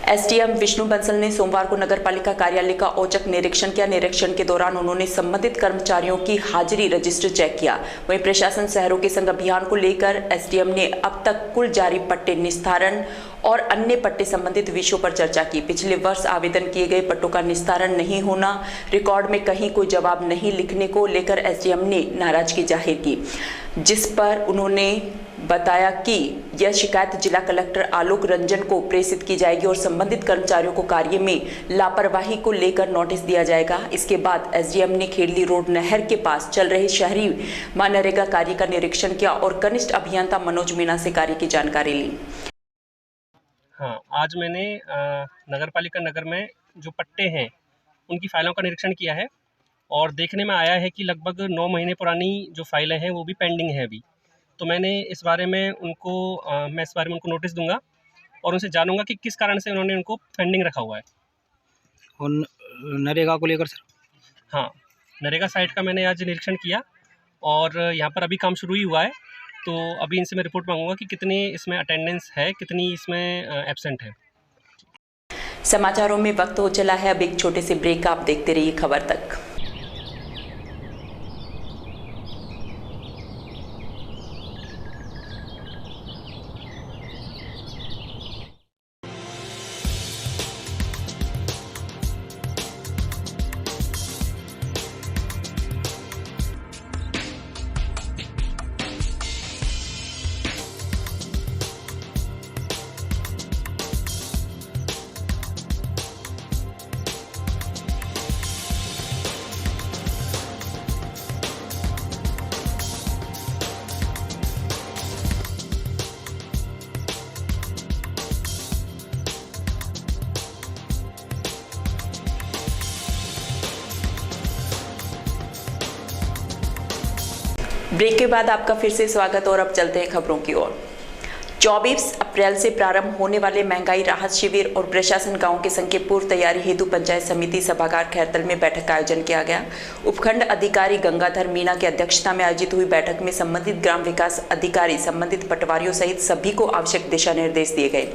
एसडीएम विष्णु बंसल ने सोमवार को नगर पालिका कार्यालय का औचक निरीक्षण किया। निरीक्षण के दौरान उन्होंने संबंधित कर्मचारियों की हाजिरी रजिस्टर चेक किया। वहीं प्रशासन शहरों के संग अभियान को लेकर एसडीएम ने अब तक कुल जारी पट्टे निस्तारण और अन्य पट्टे संबंधित विषयों पर चर्चा की। पिछले वर्ष आवेदन किए गए पट्टों का निस्तारण नहीं होना, रिकॉर्ड में कहीं कोई जवाब नहीं लिखने को लेकर एसडीएम ने नाराजगी जाहिर की, जिस पर उन्होंने बताया कि यह शिकायत जिला कलेक्टर आलोक रंजन को प्रेषित की जाएगी और संबंधित कर्मचारियों को कार्य में लापरवाही को लेकर नोटिस दिया जाएगा। इसके बाद एसडीएम ने खेड़ली रोड नहर के पास चल रहे शहरी मनरेगा कार्य का निरीक्षण किया और कनिष्ठ अभियंता मनोज मीणा से कार्य की जानकारी ली। हाँ, आज मैंने नगरपालिका नगर में जो पट्टे हैं उनकी फाइलों का निरीक्षण किया है और देखने में आया है कि लगभग 9 महीने पुरानी जो फाइलें हैं वो भी पेंडिंग है अभी। तो मैंने इस बारे में उनको नोटिस दूंगा और उनसे जानूंगा कि किस कारण से उन्होंने उनको पेंडिंग रखा हुआ है। और नरेगा को लेकर सर? हाँ, नरेगा साइट का मैंने आज निरीक्षण किया और यहाँ पर अभी काम शुरू ही हुआ है, तो अभी इनसे मैं रिपोर्ट मांगूंगा कि कितनी इसमें अटेंडेंस है, कितनी इसमें एब्सेंट है। समाचारों में वक्त हो चला है, अब एक छोटे से ब्रेक, आप देखते रहिए खबर तक। ब्रेक के बाद आपका फिर से स्वागत और अब चलते हैं खबरों की ओर। 24 अप्रैल से प्रारंभ होने वाले महंगाई राहत शिविर और प्रशासन गांव के संघ की पूर्व तैयारी हेतु पंचायत समिति सभागार खैरतल में बैठक का आयोजन किया गया। उपखंड अधिकारी गंगाधर मीणा की अध्यक्षता में आयोजित हुई बैठक में संबंधित ग्राम विकास अधिकारी, संबंधित पटवारियों सहित सभी को आवश्यक दिशा निर्देश दिए गए।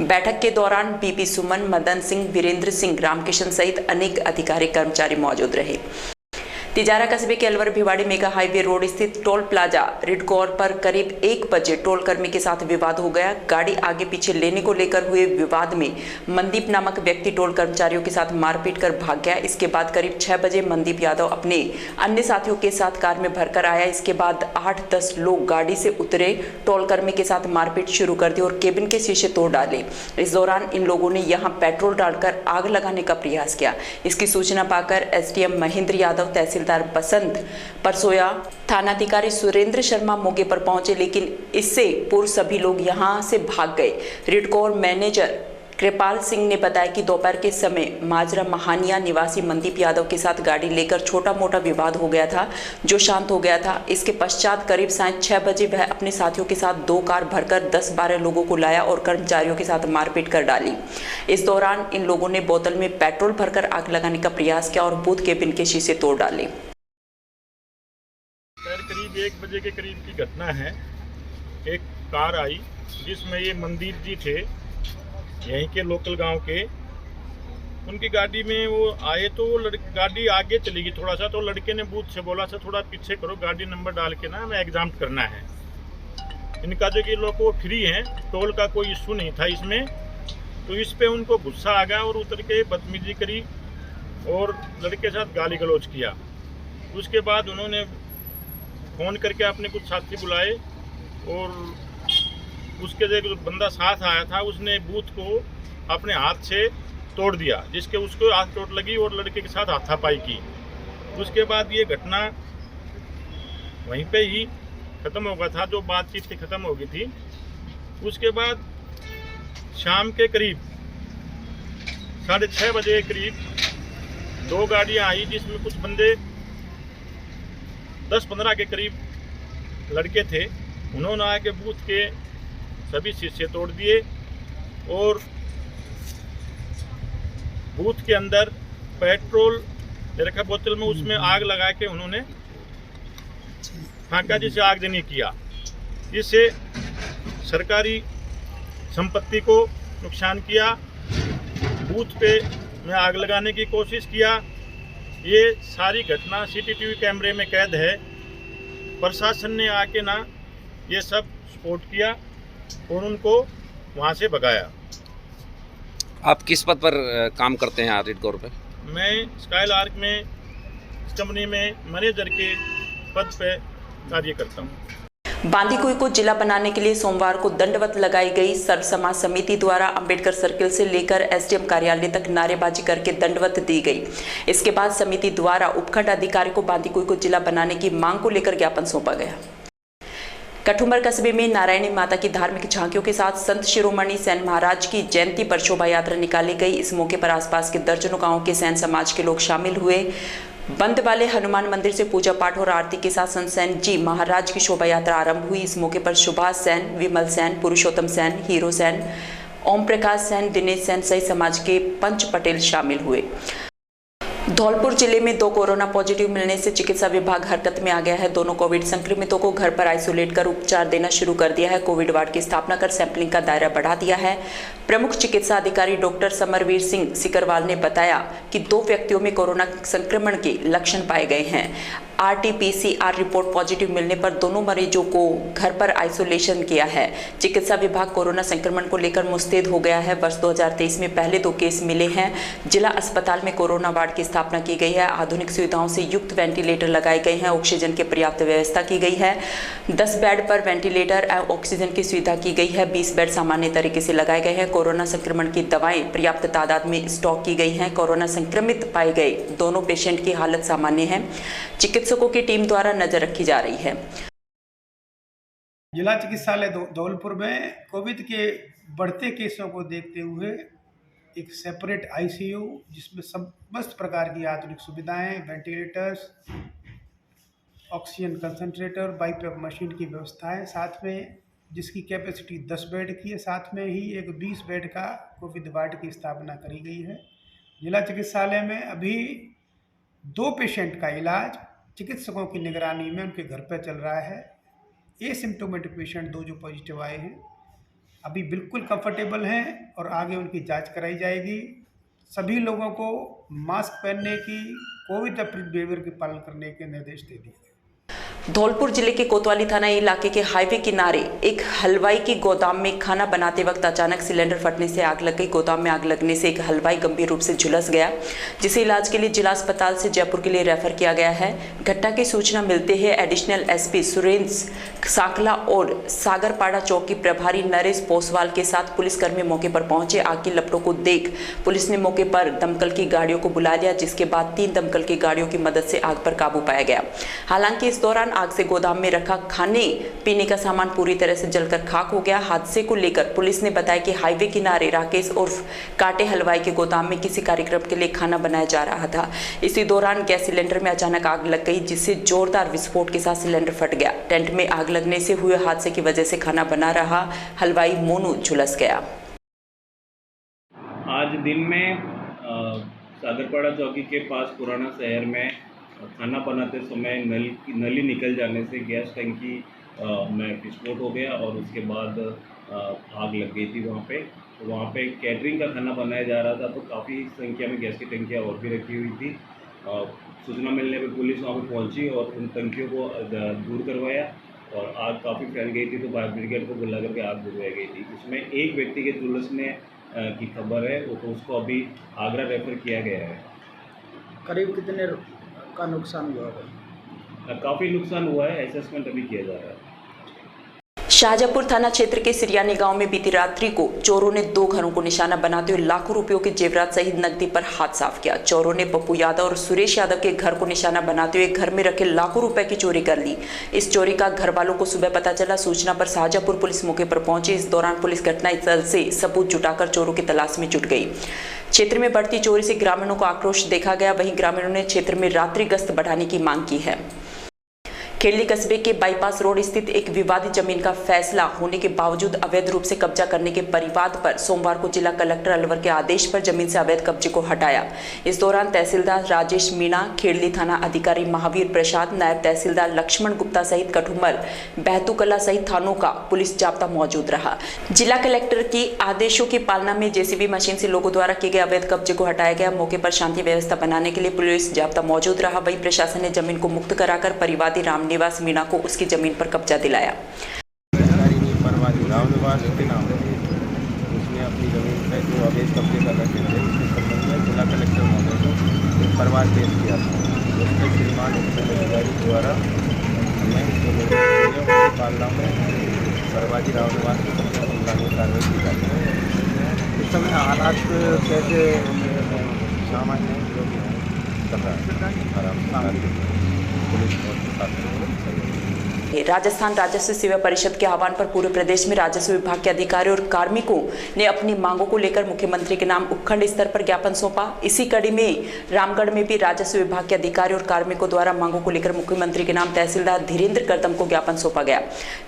बैठक के दौरान बीपी सुमन, मदन सिंह, वीरेंद्र सिंह, रामकिशन सहित अनेक अधिकारी कर्मचारी मौजूद रहे। तिजारा कस्बे के Alwar Bhiwadi mega highway road स्थित टोल प्लाजा रिडगौर पर करीब 1 बजे टोल कर्मी के साथ विवाद हो गया। गाड़ी आगे पीछे लेने को लेकर हुए विवाद में मनदीप नामक व्यक्ति टोल कर्मचारियों के साथ मारपीट कर भाग गया। इसके बाद करीब 6 बजे मनदीप यादव अपने अन्य साथियों के साथ कार में भरकर आया। इसके बाद 8-10 लोग गाड़ी से उतरे, टोल कर्मी के साथ मारपीट शुरू कर दी और केबिन के शीशे तोड़ डाले। इस दौरान इन लोगों ने यहां पेट्रोल डालकर आग लगाने का प्रयास किया। इसकी सूचना पाकर एसडीएम महेंद्र यादव, तहसीलदार बसंत परसोया, थानाधिकारी सुरेंद्र शर्मा मौके पर पहुंचे, लेकिन इससे पूर्व सभी लोग यहां से भाग गए। रिडकोर मैनेजर कृपाल सिंह ने बताया कि दोपहर के समय माजरा महानिया निवासी मनदीप यादव के साथ गाड़ी लेकर छोटा मोटा विवाद हो गया था, जो शांत हो गया था। इसके पश्चात करीब साढ़े 6 बजे वह अपने साथियों के साथ 2 कार भरकर 10-12 लोगों को लाया और कर्मचारियों के साथ मारपीट कर डाली। इस दौरान इन लोगों ने बोतल में पेट्रोल भरकर आग लगाने का प्रयास किया और बूथ केबिन के शीशे तोड़ डाले। करीब 1 बजे के करीब की घटना है। एक कार आई जिसमें ये मनदीप जी थे, यहीं के लोकल गांव के। उनकी गाड़ी में वो आए तो वो गाड़ी आगे चली गई थोड़ा सा, तो लड़के ने बूथ से बोला, सर थोड़ा पीछे करो, गाड़ी नंबर डाल के ना हमें एग्जाम करना है। इनका जो कि लोग वो फ्री हैं, टोल का कोई इशू नहीं था इसमें, तो इस पे उनको गुस्सा आ गया और उतर के बदतमीजी करी और लड़के के साथ गाली गलौज किया। उसके बाद उन्होंने फ़ोन करके अपने कुछ साथी बुलाए और उसके जो बंदा साथ आया था उसने बूथ को अपने हाथ से तोड़ दिया, जिसके उसको हाथ चोट लगी और लड़के के साथ हाथापाई की। उसके बाद ये घटना वहीं पे ही ख़त्म हो गया था, जो बातचीत थी ख़त्म हो गई थी। उसके बाद शाम के करीब 6:30 बजे के करीब 2 गाड़ियाँ आई, जिसमें कुछ बंदे 10-15 के करीब लड़के थे। उन्होंने आके बूथ के सभी शीशे तोड़ दिए और बूथ के अंदर पेट्रोल दे रखा बोतल में, उसमें आग लगा के उन्होंने फांका जैसे आगजनी किया। इससे सरकारी संपत्ति को नुकसान किया, बूथ पे में आग लगाने की कोशिश किया। ये सारी घटना सीसीटीवी कैमरे में कैद है। प्रशासन ने आके ना ये सब सपोर्ट किया और उनको वहाँ से भगाया। आप किस पद पर काम करते हैं रिडगौर पे? मैं स्काईलार्क में इस कंपनी में मैनेजर के पद पे कार्य करता हूँ। बांदीकुई को जिला बनाने के लिए सोमवार को दंडवत लगाई गई। सर्व समाज समिति द्वारा अंबेडकर सर्किल से लेकर एसडीएम कार्यालय तक नारेबाजी करके दंडवत दी गई। इसके बाद समिति द्वारा उपखंड अधिकारी को बांदीकुई को जिला बनाने की मांग को लेकर ज्ञापन सौंपा गया। कठुमर कस्बे में नारायणी माता की धार्मिक झांकियों के साथ संत शिरोमणि सेन महाराज की जयंती पर शोभा यात्रा निकाली गई। इस मौके पर आसपास के दर्जनों गांवों के सेन समाज के लोग शामिल हुए। बंद वाले हनुमान मंदिर से पूजा पाठ और आरती के साथ संत सेन जी महाराज की शोभा यात्रा आरंभ हुई। इस मौके पर सुभाष सेन, विमल सेन, पुरुषोत्तम सेन, हीरो सेन, ओम प्रकाश सेन, दिनेश सेन सहित समाज के पंच पटेल शामिल हुए। धौलपुर जिले में 2 कोरोना पॉजिटिव मिलने से चिकित्सा विभाग हरकत में आ गया है। दोनों कोविड संक्रमितों को घर पर आइसोलेट कर उपचार देना शुरू कर दिया है। कोविड वार्ड की स्थापना कर सैंपलिंग का दायरा बढ़ा दिया है। प्रमुख चिकित्सा अधिकारी डॉक्टर समरवीर सिंह सिकरवाल ने बताया कि 2 व्यक्तियों में कोरोना संक्रमण के लक्षण पाए गए हैं। RT-PCR रिपोर्ट पॉजिटिव मिलने पर दोनों मरीजों को घर पर आइसोलेशन किया है। चिकित्सा विभाग कोरोना संक्रमण को लेकर मुस्तैद हो गया है। वर्ष 2023 में पहले 2 केस मिले हैं। जिला अस्पताल में कोरोना वार्ड की स्थापना की गई है। आधुनिक सुविधाओं से युक्त वेंटिलेटर लगाए गए हैं। ऑक्सीजन की पर्याप्त व्यवस्था की गई है। 10 बेड पर वेंटिलेटर एवं ऑक्सीजन की सुविधा की गई है। 20 बेड सामान्य तरीके से लगाए गए हैं। कोरोना संक्रमण की दवाएं पर्याप्त तादाद में स्टॉक की गई हैं। कोरोना संक्रमित पाए गए दोनों पेशेंट की हालत सामान्य है। चिकित्सकों की टीम द्वारा नजर रखी जा रही है। जिला चिकित्सालय धौलपुर में कोविड के बढ़ते केसों को देखते हुए एक सेपरेट ICU जिसमें समस्त प्रकार की आधुनिक सुविधाएं, ventilators, oxygen concentrator, BiPAP machine की व्यवस्था है। साथ में जिसकी कैपेसिटी 10 बेड की है। साथ में ही एक 20 बेड का कोविड वार्ड की स्थापना करी गई है। जिला चिकित्सालय में अभी 2 पेशेंट का इलाज चिकित्सकों की निगरानी में उनके घर पर चल रहा है। एसिम्प्टोमेटिक पेशेंट 2 जो पॉजिटिव आए हैं अभी बिल्कुल कंफर्टेबल हैं और आगे उनकी जांच कराई जाएगी। सभी लोगों को मास्क पहनने की, कोविड अप्रूव्ड बिहेवियर के पालन करने के निर्देश दे दिए गए। धौलपुर जिले के कोतवाली थाना इलाके के हाईवे किनारे एक हलवाई की गोदाम में खाना बनाते वक्त अचानक सिलेंडर फटने से आग लग गई। गोदाम में आग लगने से एक हलवाई गंभीर रूप से झुलस गया, जिसे इलाज के लिए जिला अस्पताल से जयपुर के लिए रेफर किया गया है। घटना की सूचना मिलते ही एडिशनल एसपी सुरेंद्र सांकला और सागरपाड़ा चौक की प्रभारी नरेश पोसवाल के साथ पुलिसकर्मी मौके पर पहुंचे। आग की लपटों को देख पुलिस ने मौके पर दमकल की गाड़ियों को बुला लिया, जिसके बाद 3 दमकल की गाड़ियों की मदद से आग पर काबू पाया गया। हालांकि इस दौरान आग से गोदाम में रखा खाने पीने का सामान पूरी तरह से जलकर खाक हो गया। हादसे को लेकर पुलिस ने बताया कि हाईवे किनारे राकेश उर्फ काटे हलवाई के गोदाम में किसी कार्यक्रम के लिए खाना बनाया जा रहा था। इसी दौरान गैस सिलेंडर में अचानक आग लग गई, जिससे जोरदार विस्फोट के साथ सिलेंडर फट गया। टेंट में आग लगने से हुए हादसे की वजह से खाना बना रहा हलवाई मोनू झुलस गया। आज दिन में सागरपाड़ा चौकी के पास पुराना शहर में खाना बनाते समय नली निकल जाने से गैस टंकी में विस्फोट हो गया और उसके बाद आग लग गई थी वहाँ पे। तो वहाँ पे कैटरिंग का खाना बनाया जा रहा था, तो काफ़ी संख्या में गैस की टंकियाँ और भी रखी हुई थी। सूचना मिलने पर पुलिस वहाँ पे पहुँची और उन टंकियों को दूर करवाया और आग काफ़ी फैल गई थी, तो फायर ब्रिगेड को बुला करके आग बुझवाई गई थी। इसमें एक व्यक्ति के झुलसने की खबर है, तो उसको अभी आगरा रेफर किया गया है। करीब कितने का नुकसान हुआ है? काफ़ी नुकसान हुआ है, असेसमेंट अभी किया जा रहा है। शाहजहाँपुर थाना क्षेत्र के सिरियानी गांव में बीती रात्रि को चोरों ने 2 घरों को निशाना बनाते हुए लाखों रुपयों के जेवरात सहित नकदी पर हाथ साफ किया। चोरों ने पप्पू यादव और सुरेश यादव के घर को निशाना बनाते हुए घर में रखे लाखों रुपए की चोरी कर ली। इस चोरी का घर वालों को सुबह पता चला। सूचना पर शाहजहाँपुर पुलिस मौके पर पहुंची। इस दौरान पुलिस घटनास्थल से सबूत जुटाकर चोरों की तलाश में जुट गई। क्षेत्र में बढ़ती चोरी से ग्रामीणों को आक्रोश देखा गया। वहीं ग्रामीणों ने क्षेत्र में रात्रि गश्त बढ़ाने की मांग की है। खेड़ली कस्बे के बाईपास रोड स्थित एक विवादित जमीन का फैसला होने के बावजूद अवैध रूप से कब्जा करने के परिवाद पर सोमवार को जिला कलेक्टर अलवर के आदेश पर जमीन से अवैध कब्जे को हटाया। इस दौरान तहसीलदार राजेश मीणा, खेड़ली थाना अधिकारी महावीर प्रसाद, नायब तहसीलदार लक्ष्मण गुप्ता सहित कठुमर, बहतूकला सहित थानों का पुलिस जाब्ता मौजूद रहा। जिला कलेक्टर की आदेशों की पालना में जेसीबी मशीन से लोगों द्वारा किए गए अवैध कब्जे को हटाया गया। मौके पर शांति व्यवस्था बनाने के लिए पुलिस जाब्ता मौजूद रहा। वहीं प्रशासन ने जमीन को मुक्त कराकर परिवादी रामनिवास मीणा को उसकी जमीन पर कब्जा दिलाया। रामनिवास के नाम उसने अपनी जमीन पर जो अवैध कब्जे कर रखे थे, उसके संबंध में जिला कलेक्टर महोदय को परवान पेश किया था। उसके श्रीमान अधिकारी द्वारा हमने पालना में परवादी रामनिवास के कानूनी कार्रवाई की जाती है। इस समय हालात कैसे सामान्य जो भी कर रहा है पुलिस और राजस्थान राजस्व सेवा परिषद के आह्वान पर पूरे प्रदेश में राजस्व विभाग के अधिकारियों और कार्मिकों ने अपनी मांगों को लेकर मुख्यमंत्री के नाम उपखंड स्तर पर ज्ञापन सौंपा। इसी कड़ी में रामगढ़ में भी राजस्व विभाग के अधिकारियों और कार्मिकों द्वारा मांगों को लेकर मुख्यमंत्री के नाम तहसीलदार धीरेन्द्र करदम को ज्ञापन सौंपा गया।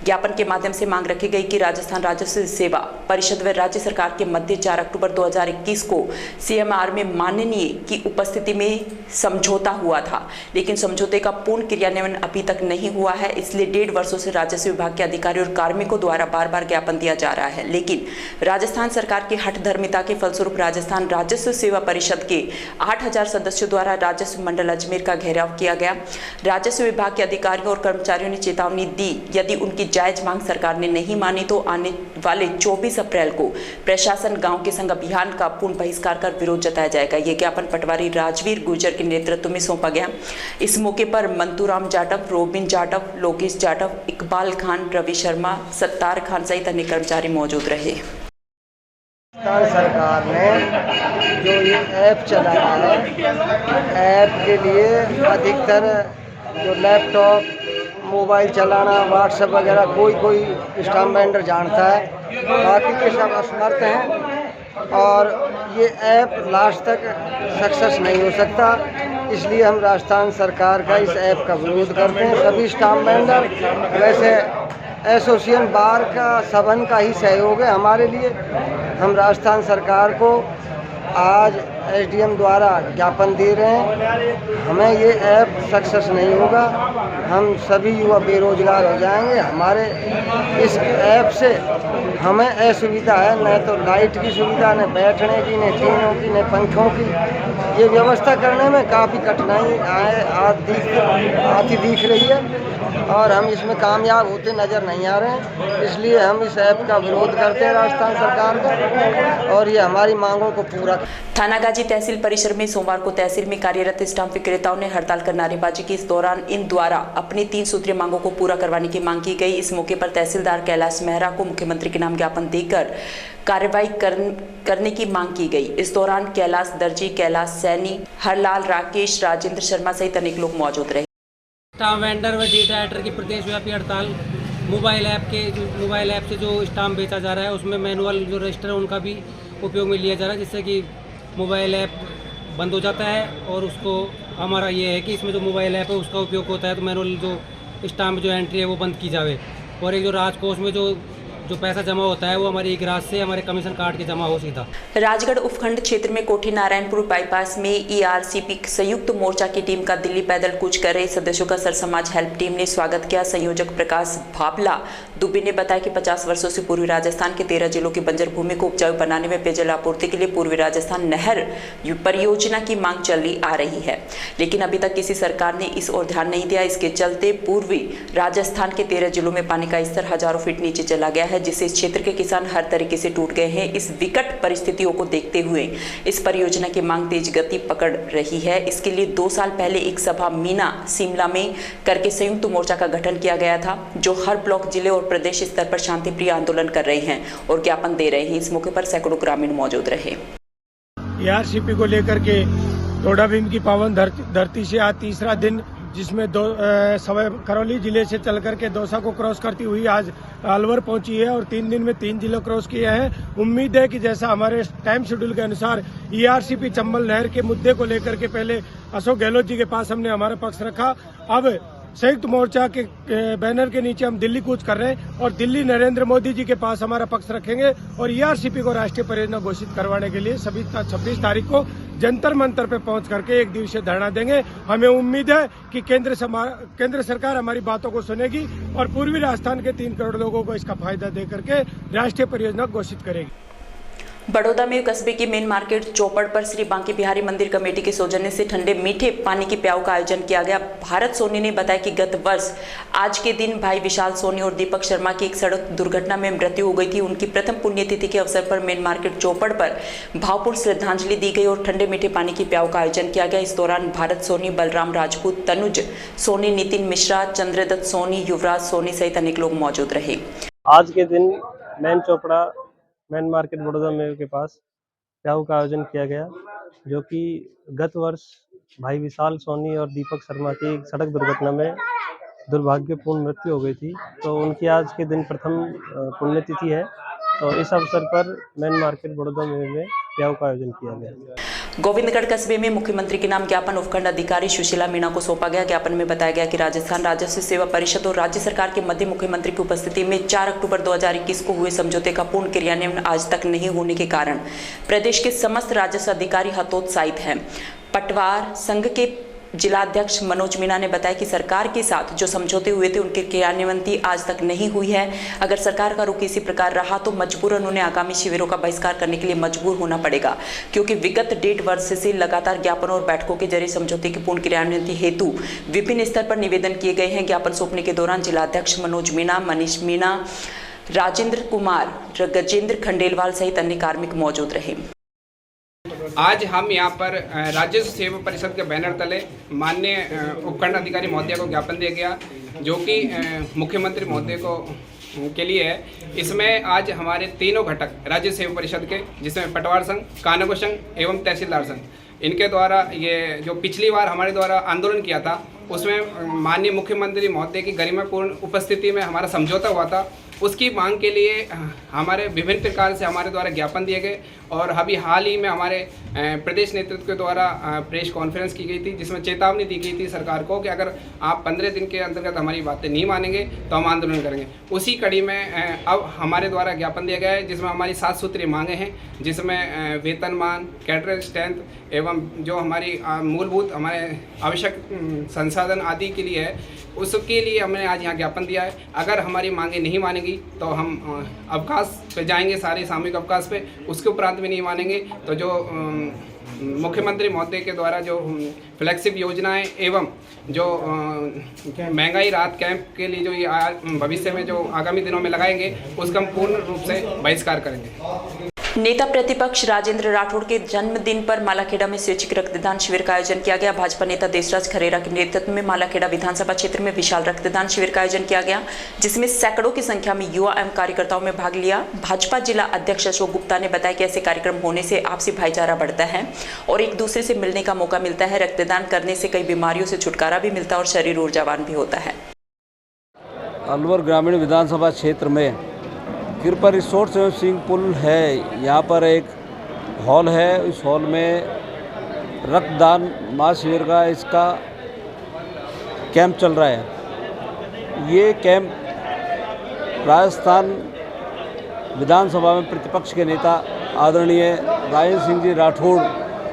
ज्ञापन के माध्यम से मांग रखी गई कि राजस्थान राजस्व सेवा परिषद व राज्य सरकार के मध्य 4 अक्टूबर 2021 को CMR में माननीय की उपस्थिति में समझौता हुआ था, लेकिन समझौते का पूर्ण क्रियान्वयन अभी तक नहीं हुआ है। इसलिए 1.5 वर्षों से राजस्व विभाग के अधिकारियों और कार्मिकों द्वारा बार बार ज्ञापन दिया जा रहा है, लेकिन राजस्थान सरकार की हठधर्मिता के फलस्वरूप राजस्थान राजस्व सेवा परिषद के 8000 सदस्यों द्वारा राजस्व मंडल अजमेर का घेराव किया गया। राजस्व विभाग के अधिकारियों और कर्मचारियों ने चेतावनी दी, यदि उनकी जायज मांग सरकार ने नहीं मानी तो आने वाले 24 अप्रैल को प्रशासन गांव के संग अभियान का पूर्ण बहिष्कार कर विरोध जताया जाएगा। ये ज्ञापन पटवारी राजवीर गुर्जर के नेतृत्व में सौंपा गया। इस मौके पर मंतूराम जाटव, रोबिन जाटव, लोकेश जाटव, इकबाल खान, रवि शर्मा, सत्तार खान सहित अन्य कर्मचारी मौजूद रहे। राजस्थान सरकार ने जो ये ऐप चलाया है, ऐप के लिए अधिकतर जो लैपटॉप, मोबाइल चलाना, व्हाट्सएप वगैरह कोई स्टाम्प वेंडर जानता है, बाकी के सब असमर्थ हैं और ये ऐप लास्ट तक सक्सेस नहीं हो सकता। इसलिए हम राजस्थान सरकार का इस ऐप का विरोध करते हैं। सभी स्टाम्प वेंडर वैसे एसोसिएशन बार का सबन का ही सहयोग है हमारे लिए। हम राजस्थान सरकार को आज एसडीएम द्वारा ज्ञापन दे रहे हैं। हमें ये ऐप सक्सेस नहीं होगा, हम सभी युवा बेरोजगार हो जाएंगे। हमारे इस ऐप से हमें असुविधा है, न तो लाइट की सुविधा, न बैठने की, न टीनों की, न पंखों की। ये व्यवस्था करने में काफ़ी कठिनाई आती दिख रही है और हम इसमें कामयाब होते नज़र नहीं आ रहे हैं। इसलिए हम इस ऐप का विरोध करते हैं राजस्थान सरकार का और ये हमारी मांगों को पूरा। थानागाजी तहसील परिसर में सोमवार को तहसील में कार्यरत स्टाम्प विक्रेताओं ने हड़ताल कर नारेबाजी की। इस दौरान इन द्वारा अपनी 3 सूत्रीय मांगों को पूरा करवाने की मांग की गई। इस मौके पर तहसीलदार कैलाश मेहरा को मुख्यमंत्री के नाम ज्ञापन देकर कार्रवाई करने की मांग की गई। इस दौरान कैलाश दर्जी, कैलाश सैनी, हरलाल, राकेश, राजेंद्र शर्मा सहित अनेक लोग मौजूद रहे। स्टाम्प वेंडर व डेटा एडिटर की प्रदेशव्यापी हड़ताल। मोबाइल ऐप से जो स्टाम्प बेचा जा रहा है उसमें मैनुअल जो रजिस्टर है उनका भी उपयोग में लिया जा रहा है, जिससे कि मोबाइल ऐप बंद हो जाता है। और उसको हमारा ये है कि इसमें जो मोबाइल ऐप है उसका उपयोग होता है तो मैनुअल जो स्टाम्प जो एंट्री है वो बंद की जाए। और एक जो राजकोष में जो पैसा जमा होता है वो हमारी एक राशि से हमारे कमीशन काट के जमा हो सीधा। राजगढ़ उपखंड क्षेत्र में कोठी नारायणपुर बाईपास में ईआरसीपी संयुक्त मोर्चा की टीम का दिल्ली पैदल कूच कर रहे सदस्यों का सरसमाज हेल्प टीम ने स्वागत किया। संयोजक प्रकाश भावला दुबे ने बताया कि 50 वर्षों से पूर्वी राजस्थान के 13 जिलों की बंजर भूमि को उपजाऊ बनाने में पेयजल आपूर्ति के लिए पूर्वी राजस्थान नहर परियोजना की मांग चली आ रही है, लेकिन अभी तक किसी सरकार ने इस ओर ध्यान नहीं दिया। इसके चलते पूर्वी राजस्थान के 13 जिलों में पानी का स्तर हजारों फीट नीचे चला गया है, जिससे इस क्षेत्र के किसान हर तरीके से टूट गए हैं। इस विकट परिस्थितियों को देखते हुए इस परियोजना की मांग तेज गति पकड़ रही है। इसके लिए 2 साल पहले एक सभा मीना शिमला में करके संयुक्त मोर्चा का गठन किया गया था, जो हर ब्लॉक, जिले और प्रदेश स्तर पर शांतिप्रिय आंदोलन कर रहे हैं और ज्ञापन दे रहे हैं। इस मौके पर सैकड़ों ग्रामीण मौजूद रहे। ईआरसीपी को लेकर के टोडा भीम की पावन धरती से आज तीसरा दिन, जिसमें करौली जिले से चल करके दौसा को क्रॉस करती हुई आज अलवर पहुंची है और 3 दिन में 3 जिले क्रॉस किए हैं। उम्मीद है कि जैसा हमारे टाइम शेड्यूल के अनुसार ईआरसीपी चंबल नहर के मुद्दे को लेकर के पहले अशोक गहलोत जी के पास हमने हमारा पक्ष रखा। अब संयुक्त मोर्चा के बैनर के नीचे हम दिल्ली कूच कर रहे हैं और दिल्ली नरेंद्र मोदी जी के पास हमारा पक्ष रखेंगे और ईआरसीपी को राष्ट्रीय परियोजना घोषित करवाने के लिए 26 तारीख को जंतर मंतर पे पहुंच करके 1 दिवसीय धरना देंगे। हमें उम्मीद है कि केंद्र सरकार हमारी बातों को सुनेगी और पूर्वी राजस्थान के 3 करोड़ लोगों को इसका फायदा दे करके राष्ट्रीय परियोजना घोषित करेगी। बड़ौदा में कस्बे की मेन मार्केट चौपड़ पर श्री बांके बिहारी मंदिर कमेटी के सौजन्य से ठंडे मीठे पानी की प्याऊ का आयोजन किया गया। भारत सोनी ने बताया कि गत वर्ष आज के दिन भाई विशाल सोनी और दीपक शर्मा की एक सड़क दुर्घटना में मृत्यु हो गई थी। उनकी प्रथम पुण्यतिथि के अवसर पर मेन मार्केट चौपड़ पर भावपूर्ण श्रद्धांजलि दी गई और ठंडे मीठे पानी की प्याऊ का आयोजन किया गया। इस दौरान भारत सोनी, बलराम राजपूत, तनुज सोनी, नितिन मिश्रा, चंद्रदत्त सोनी, युवराज सोनी सहित अनेक लोग मौजूद रहे। आज के दिन मेन मार्केट बड़ौदा में के पास प्याऊ का आयोजन किया गया, जो कि गत वर्ष भाई विशाल सोनी और दीपक शर्मा की एक सड़क दुर्घटना में दुर्भाग्यपूर्ण मृत्यु हो गई थी। तो उनकी आज के दिन प्रथम पुण्यतिथि है, तो इस अवसर पर मेन मार्केट बड़ौदा में प्याऊ का आयोजन किया गया। गोविंदगढ़ कस्बे में मुख्यमंत्री के नाम ज्ञापन उपखंड अधिकारी सुशीला मीणा को सौंपा गया। ज्ञापन में बताया गया कि राजस्थान राजस्व सेवा परिषद और राज्य सरकार के मध्य मुख्यमंत्री की उपस्थिति में 4 अक्टूबर 2021 को हुए समझौते का पूर्ण क्रियान्वयन आज तक नहीं होने के कारण प्रदेश के समस्त राजस्व अधिकारी हतोत्साहित हैं। पटवार संघ के जिलाध्यक्ष मनोज मीणा ने बताया कि सरकार के साथ जो समझौते हुए थे उनकी क्रियान्वयन आज तक नहीं हुई है। अगर सरकार का रुख इसी प्रकार रहा तो मजबूरन उन्हें आगामी शिविरों का बहिष्कार करने के लिए मजबूर होना पड़ेगा, क्योंकि विगत 1.5 वर्ष से लगातार ज्ञापन और बैठकों के जरिए समझौते की पूर्ण क्रियान्वयन हेतु विभिन्न स्तर पर निवेदन किए गए हैं। ज्ञापन सौंपने के दौरान जिलाध्यक्ष मनोज मीणा, मनीष मीणा, राजेंद्र कुमार, गजेंद्र खंडेलवाल सहित अन्य कार्मिक मौजूद रहे। आज हम यहाँ पर राजस्व सेवा परिषद के बैनर तले माननीय उपखंड अधिकारी महोदय को ज्ञापन दिया गया, जो कि मुख्यमंत्री महोदय को के लिए है। इसमें आज हमारे तीनों घटक राज्य सेवा परिषद के, जिसमें पटवार संघ, कानून संघ एवं तहसीलदार संघ, इनके द्वारा ये जो पिछली बार हमारे द्वारा आंदोलन किया था उसमें माननीय मुख्यमंत्री महोदय की गरिमापूर्ण उपस्थिति में हमारा समझौता हुआ था। उसकी मांग के लिए हमारे विभिन्न प्रकार से हमारे द्वारा ज्ञापन दिए गए और अभी हाल ही में हमारे प्रदेश नेतृत्व के द्वारा प्रेस कॉन्फ्रेंस की गई थी, जिसमें चेतावनी दी गई थी सरकार को कि अगर आप 15 दिन के अंतर्गत हमारी बातें नहीं मानेंगे तो हम आंदोलन करेंगे। उसी कड़ी में अब हमारे द्वारा ज्ञापन दिया गया है, जिसमें हमारी 7 सूत्रीय मांगे हैं, जिसमें वेतनमान, कैडर स्ट्रेंथ एवं जो हमारी मूलभूत हमारे आवश्यक संसाधन आदि के लिए है, उसके लिए हमने आज यहाँ ज्ञापन दिया है। अगर हमारी मांगे नहीं मानेगी तो हम अवकाश पे जाएंगे, सारे सामूहिक अवकाश पे। उसके उपरांत भी नहीं मानेंगे तो जो मुख्यमंत्री महोदय के द्वारा जो फ्लैगशिप योजनाएं एवं जो महंगाई राहत कैंप के लिए जो ये भविष्य में जो आगामी दिनों में लगाएंगे, उसका हम पूर्ण रूप से बहिष्कार करेंगे। नेता प्रतिपक्ष राजेंद्र राठौड़ के जन्मदिन पर मालाखेड़ा में स्वैच्छिक रक्तदान शिविर का आयोजन किया गया। भाजपा नेता देशराज खरेरा के नेतृत्व में मालाखेड़ा विधानसभा क्षेत्र में विशाल रक्तदान शिविर का आयोजन किया गया, जिसमें सैकड़ों की संख्या में युवा एवं कार्यकर्ताओं में भाग लिया। भाजपा जिला अध्यक्ष अशोक गुप्ता ने बताया कि ऐसे कार्यक्रम होने से आपसी भाईचारा बढ़ता है और एक दूसरे से मिलने का मौका मिलता है। रक्तदान करने से कई बीमारियों से छुटकारा भी मिलता है और शरीर ऊर्जावान भी होता है। अलवर ग्रामीण विधानसभा क्षेत्र में कृपा रिसोर्ट एवं स्विमिंग पूल है। यहाँ पर एक हॉल है, इस हॉल में रक्तदान महाशिविर का इसका कैंप चल रहा है। ये कैंप राजस्थान विधानसभा में प्रतिपक्ष के नेता आदरणीय राजेंद्र सिंह जी राठौड़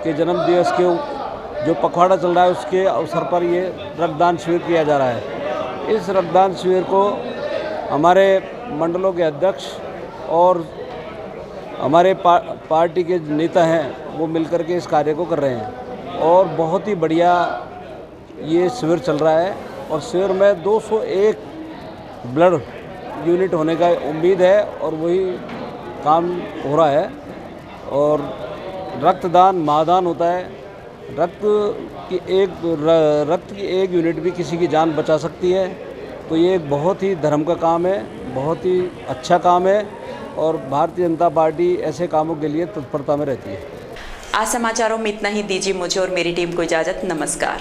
के जन्म दिवस के जो पखवाड़ा चल रहा है उसके अवसर पर ये रक्तदान शिविर किया जा रहा है। इस रक्तदान शिविर को हमारे मंडलों के अध्यक्ष और हमारे पार्टी के नेता हैं वो मिलकर के इस कार्य को कर रहे हैं और बहुत ही बढ़िया ये शिविर चल रहा है। और शिविर में 201 ब्लड यूनिट होने का उम्मीद है और वही काम हो रहा है। और रक्तदान महादान होता है। रक्त की एक यूनिट भी किसी की जान बचा सकती है। तो ये एक बहुत ही धर्म का काम है, बहुत ही अच्छा काम है और भारतीय जनता पार्टी ऐसे कामों के लिए तत्परता में रहती है। आज समाचारों में इतना ही। दीजिए मुझे और मेरी टीम को इजाजत। नमस्कार।